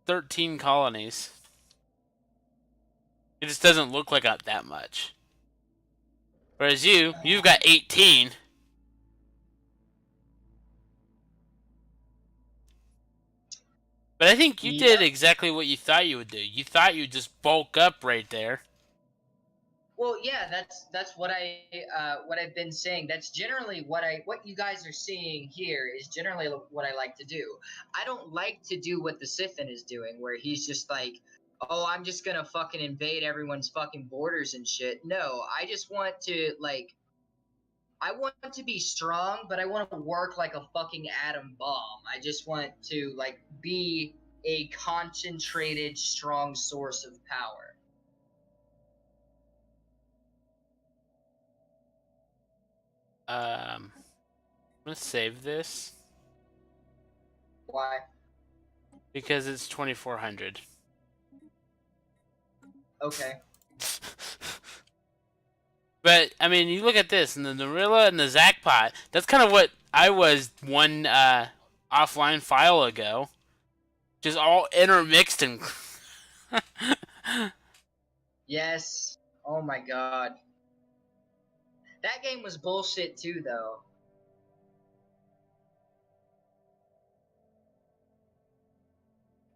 13 colonies. It just doesn't look like that much. Whereas you've got 18. But I think you did Yep. exactly what you thought you would do. You thought you'd just bulk up right there. Well, yeah, that's what I've been saying. That's generally what you guys are seeing here is generally what I like to do. I don't like to do what the Sithin is doing, where he's just like, oh, I'm just gonna fucking invade everyone's fucking borders and shit. No, I just want to like, I want to be strong, but I want to work like a fucking atom bomb. I just want to like be a concentrated, strong source of power. I'm gonna save this Why? because it's 2400. Okay. But I mean, you look at this, and the Norilla and the Zackpot. That's kind of what I was one offline file ago, just all intermixed and. Yes. Oh my god. That game was bullshit too, though.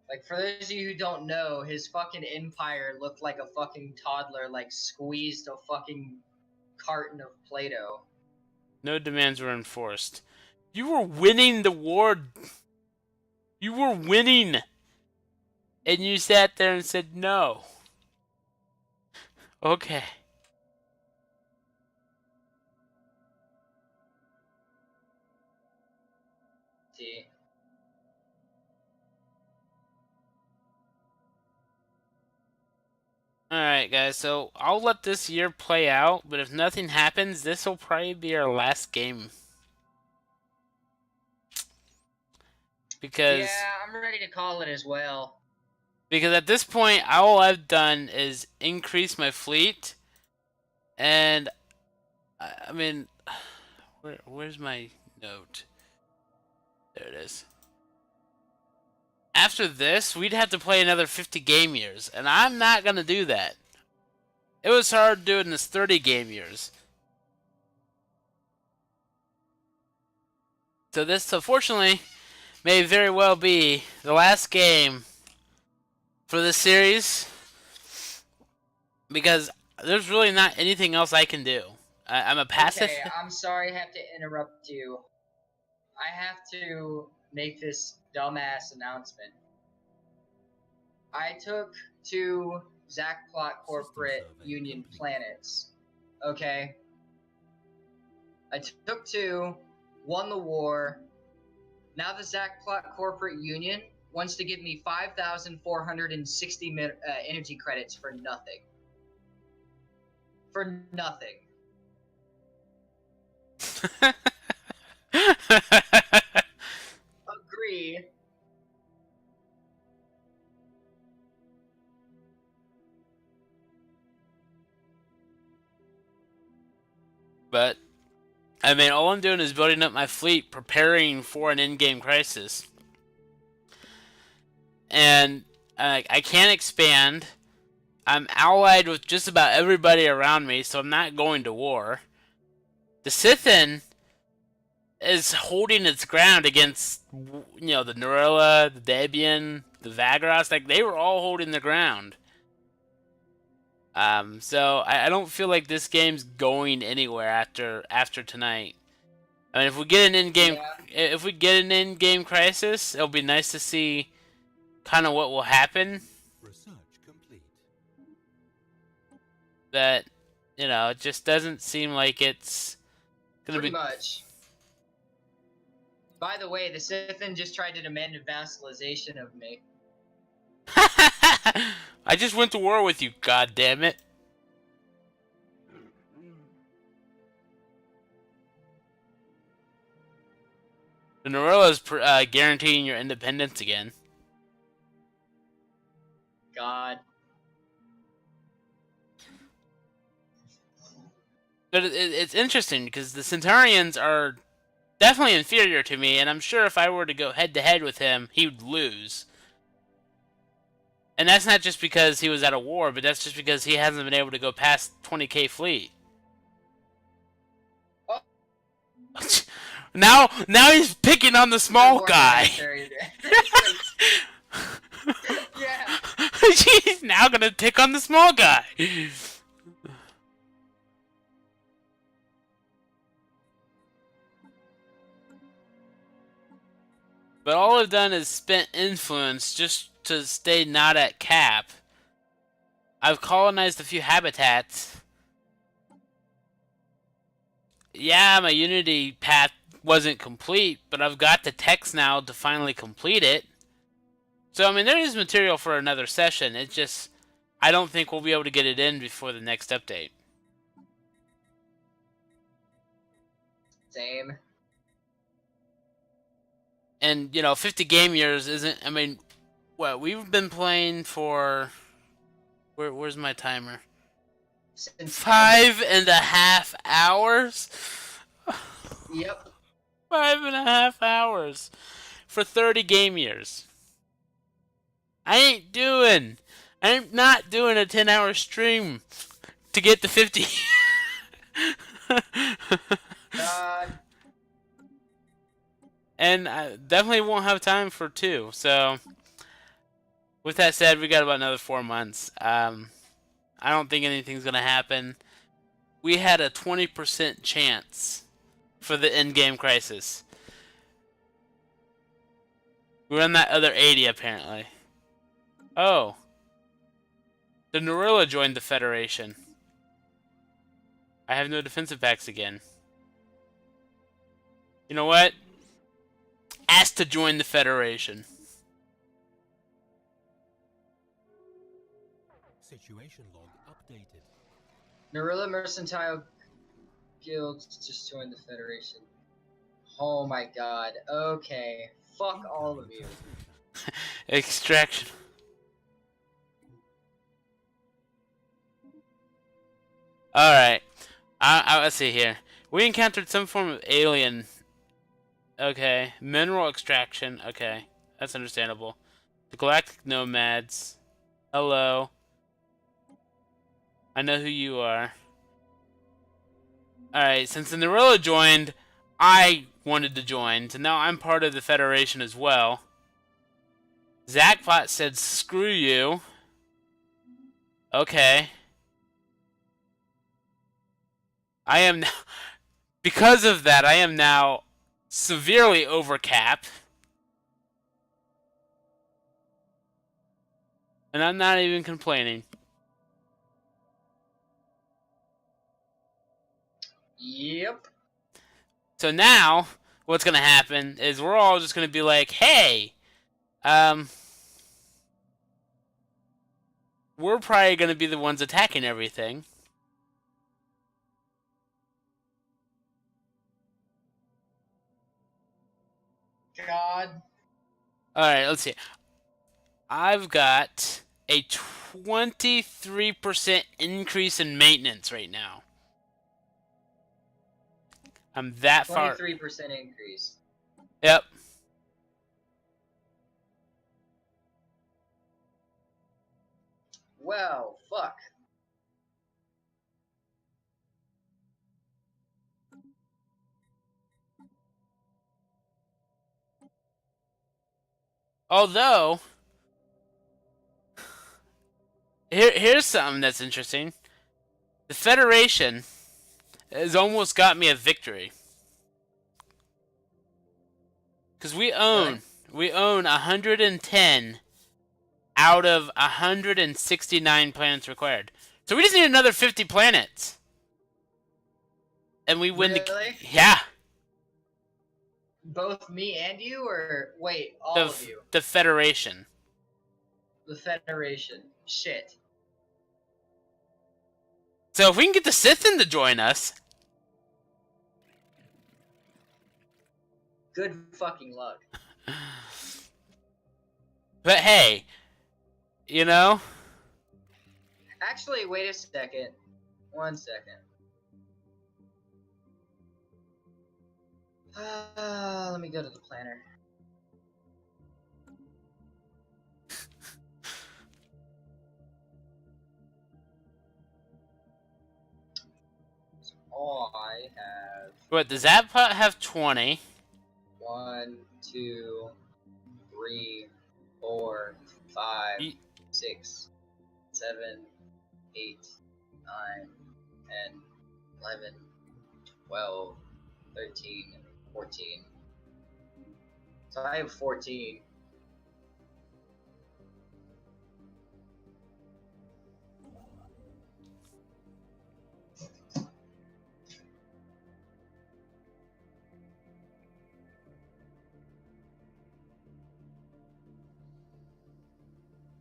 Like, for those of you who don't know, his fucking empire looked like a fucking toddler, like, squeezed a fucking carton of Play-Doh. No demands were enforced. You were winning the war. You were winning. And you sat there and said no. Okay. See. Alright, guys, so I'll let this year play out, but if nothing happens, this will probably be our last game. Because Yeah, I'm ready to call it as well. Because at this point, all I've done is increase my fleet, and I mean, where's my note? There it is. After this, we'd have to play another 50 game years, and I'm not gonna do that. It was hard doing this 30 game years. So this, unfortunately, may very well be the last game for this series, because there's really not anything else I can do. I'm a passive. Okay, I'm sorry I have to interrupt you. I have to make this dumbass announcement. I took 2 Zach Plot Corporate Union planets. Okay? I took 2, won the war. Now the Zach Plot Corporate Union wants to give me 5,460 energy credits for nothing. For nothing. Agree. But I mean, all I'm doing is building up my fleet, preparing for an in-game crisis. And I can't expand. I'm allied with just about everybody around me, so I'm not going to war. The Scythian is holding its ground against, you know, the Norilla, the Debian, the Vagros. Like, they were all holding the ground. So I don't feel like this game's going anywhere after tonight. I mean, if we get an in-game crisis, it'll be nice to see kind of what will happen. Research complete. That, you know, it just doesn't seem like it's gonna Pretty be much. By the way, the Scythian just tried to demand a vassalization of me. I just went to war with you, god damn it. The Norilla's guaranteeing your independence again. God. But it's interesting because the Centaurians are definitely inferior to me, and I'm sure if I were to go head-to-head with him, he would lose. And that's not just because he was at a war, but that's just because he hasn't been able to go past 20k fleet. Oh. Now he's picking on the small guy. Yeah. He's now gonna pick on the small guy. But all I've done is spent influence just to stay not at cap. I've colonized a few habitats. Yeah, my Unity path wasn't complete, but I've got the text now to finally complete it. So, I mean, there is material for another session. It's just, I don't think we'll be able to get it in before the next update. Same. And, you know, 50 game years isn't, I mean, what, we've been playing for, where's my timer? Since 5.5 hours? Yep. 5.5 hours for 30 game years. I'm not doing a 10-hour stream to get to 50. God. And I definitely won't have time for 2. So, with that said, we got about another 4 months. I don't think anything's going to happen. we had a 20% chance for the end-game crisis. We're on that other 80, apparently. Oh. The Norilla joined the Federation. I have no defensive packs again. You know what? Asked to join the Federation. Situation log updated. Narilla Mercantile Guild just joined the Federation. Oh my god. Okay. Fuck all of you. Extraction. Alright. Let's see here. We encountered some form of alien. Okay. Mineral extraction. Okay. That's understandable. The Galactic Nomads. Hello. I know who you are. Alright, since the Norilla joined, I wanted to join, so now I'm part of the Federation as well. Zackpot said, screw you. Okay. I am now, because of that, I am now severely over cap. And I'm not even complaining. Yep. So now, what's gonna happen is we're all just gonna be like, hey, we're probably gonna be the ones attacking everything. God. Alright, let's see. I've got a 23% increase in maintenance right now. I'm that far. 23% increase. Yep. Well, fuck. Although, here's something that's interesting. The Federation has almost got me a victory. Because we own 110 out of 169 planets required. So we just need another 50 planets. And we win Really? Yeah. Both me and you, or wait, all of you? The Federation. The Federation. Shit. So if we can get the Sithin to join us. Good fucking luck. But hey, you know? Actually, wait a second. 1 second. Let me go to the planner. So I have What, does that pot have 20? 1, 2, 3, 4, 5, 6, 7, 8, 9, 10, 11, 12, 13, 14. So I have 14.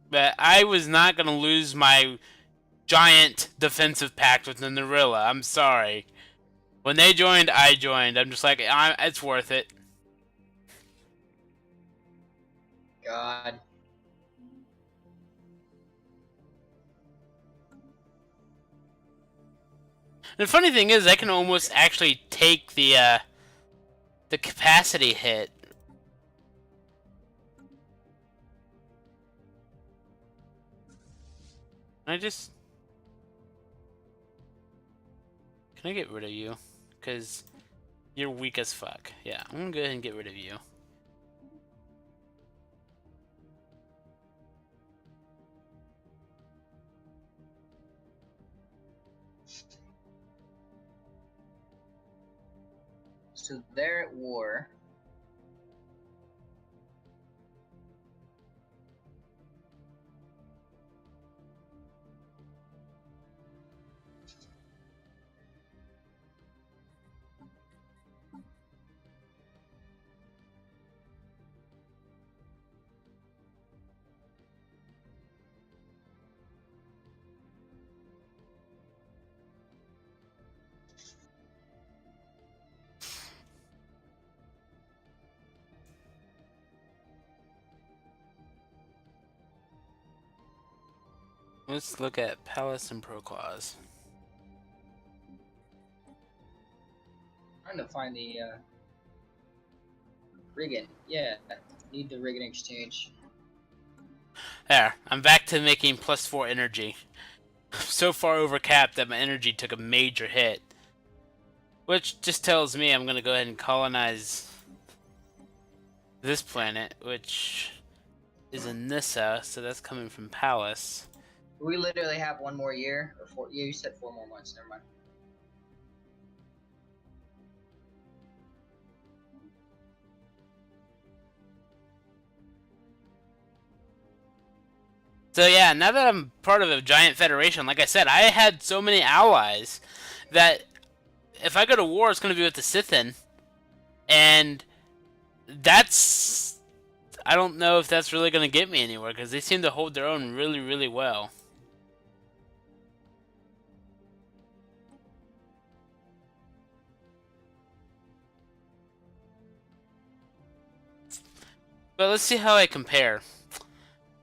But I was not going to lose my giant defensive pact with the Norilla. I'm sorry. When they joined, I joined. I'm just like, it's worth it. God. The funny thing is, I can almost actually take the capacity hit. Can I get rid of you? Because you're weak as fuck. Yeah, I'm gonna go ahead and get rid of you. So they're at war. Let's look at Palace and Proclaws. Trying to find the Riggin. Yeah, need the Riggin exchange. There, I'm back to making +4 energy. So far over capped that my energy took a major hit. Which just tells me I'm gonna go ahead and colonize this planet, which is in Nissa, so that's coming from Palace. We literally have 1 more year, or 4. Yeah, you said 4 more months. Never mind. So yeah, now that I'm part of a giant federation, like I said, I had so many allies that if I go to war, it's going to be with the Scythian, and that's... I don't know if that's really going to get me anywhere, because they seem to hold their own really, really well. But let's see how I compare.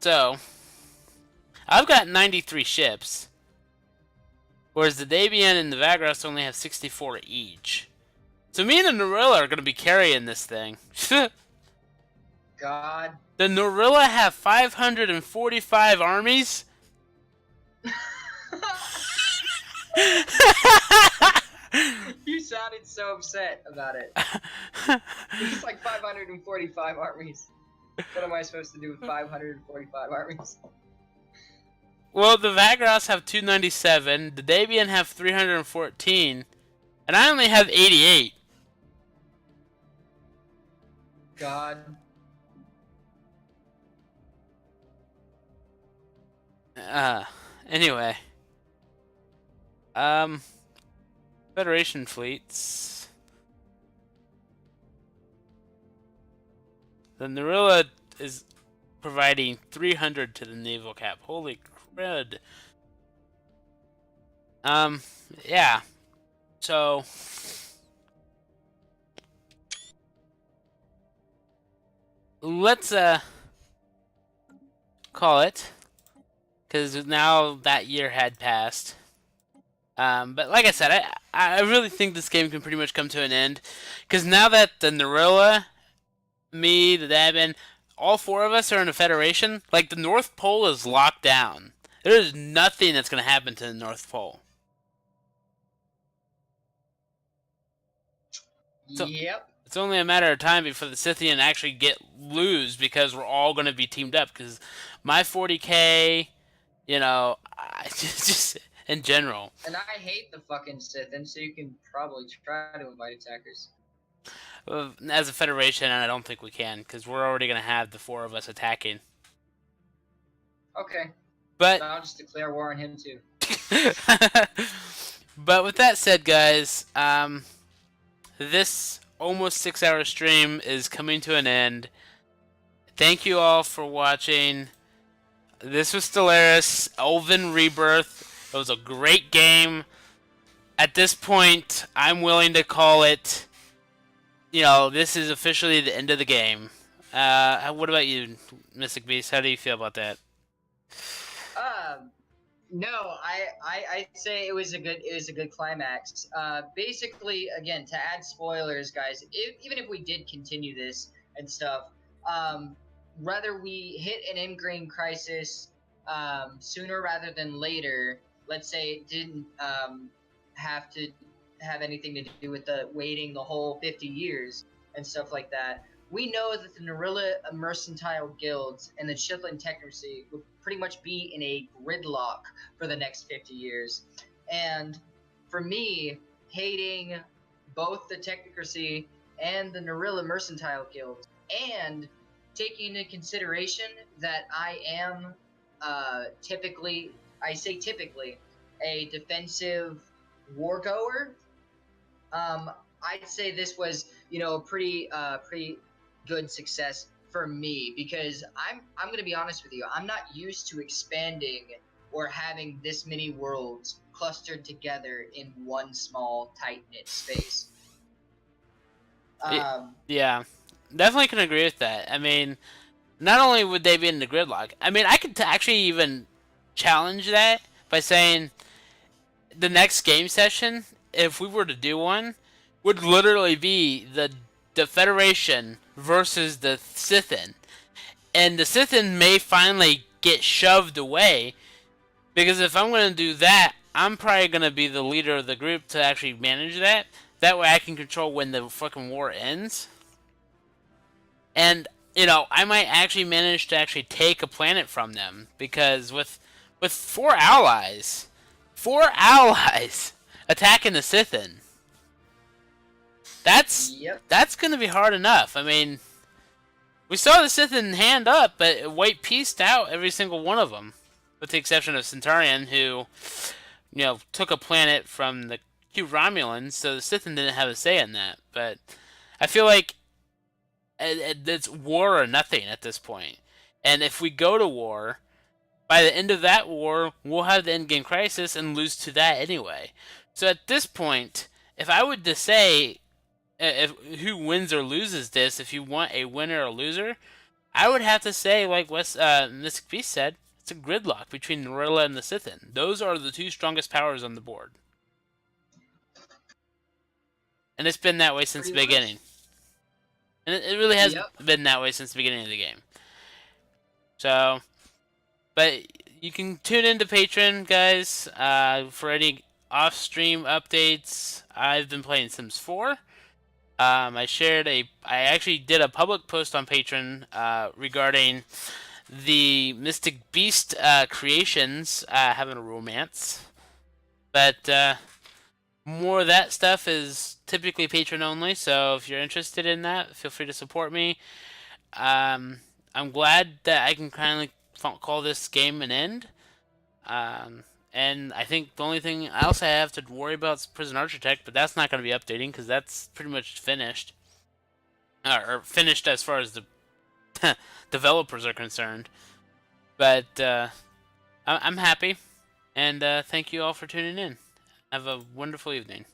So, I've got 93 ships, whereas the Dabian and the Vagras only have 64 each. So me and the Norilla are going to be carrying this thing. God. The Norilla have 545 armies? You sounded so upset about it. It's like 545 armies. What am I supposed to do with 545 armies? Well, the Vagras have 297, the Dabian have 314, and I only have 88. God. Anyway. Federation fleets. The Norilla is providing 300 to the naval cap. Holy crud. Yeah. So... let's, call it. Because now that year had passed. But like I said, I really think this game can pretty much come to an end. Because now that the Norilla, me, the Dabin, all 4 of us are in a federation, like the North Pole is locked down. There's nothing that's going to happen to the North Pole. So, Yep. it's only a matter of time before the Scythian actually lose because we're all going to be teamed up. Because my 40k, you know, just in general. And I hate the fucking Scythian, so you can probably try to invite attackers. As a federation, I don't think we can because we're already going to have the 4 of us attacking. Okay. But So I'll just declare war on him too. but with that said, guys, this almost 6-hour stream is coming to an end. Thank you all for watching. This was Stellaris, Elvian Rebirth. It was a great game. At this point, I'm willing to call it, you know, this is officially the end of the game. What about you, Mystic Beast? How do you feel about that? No, I say it was a good climax. Basically, again, to add spoilers, guys, even if we did continue this and stuff, whether we hit an ingrained crisis sooner rather than later, let's say it didn't have to have anything to do with the waiting the whole 50 years and stuff like that. We know that the Norilla mercantile guilds and the Chitlin Technocracy would pretty much be in a gridlock for the next 50 years. And for me, hating both the Technocracy and the Narilla Mercantile Guild, and taking into consideration that I am typically, I say typically, a defensive wargoer, I'd say this was, a pretty good success for me, because I'm gonna be honest with you, I'm not used to expanding or having this many worlds clustered together in one small tight knit space. Yeah, definitely can agree with that. I mean, not only would they be in the gridlock, I mean, I could actually even challenge that by saying the next game session, if we were to do one, would literally be the Federation versus the Sithin. And the Sithin may finally get shoved away, because if I'm going to do that, I'm probably going to be the leader of the group to actually manage that. That way I can control when the fucking war ends. And, I might actually manage to actually take a planet from them, because with four allies attacking the Sithin, Yep. that's going to be hard enough. I mean, we saw the Sithin hand up, but White pieced out every single one of them, with the exception of Centaurian, who, took a planet from the cute Romulans, so the Sithin didn't have a say in that. But I feel like it's war or nothing at this point. And if we go to war, by the end of that war, we'll have the endgame crisis and lose to that anyway. So at this point, if I would to say if who wins or loses this, if you want a winner or loser, I would have to say, like Mystic Beast said, it's a gridlock between Narilla and the Sithin. Those are the two strongest powers on the board. And it's been that way since the beginning. And it really has been that way since the beginning of the game. So, but you can tune into Patreon, guys, for any off-stream updates. I've been playing Sims 4. I actually did a public post on Patreon regarding the Mystic Beast creations having a romance. But more of that stuff is typically Patreon only, so if you're interested in that, feel free to support me. I'm glad that I can kind of call this game an end. And I think the only thing else I have to worry about is Prison Architect, but that's not going to be updating because that's pretty much finished. Or finished as far as the developers are concerned. But I'm happy, and thank you all for tuning in. Have a wonderful evening.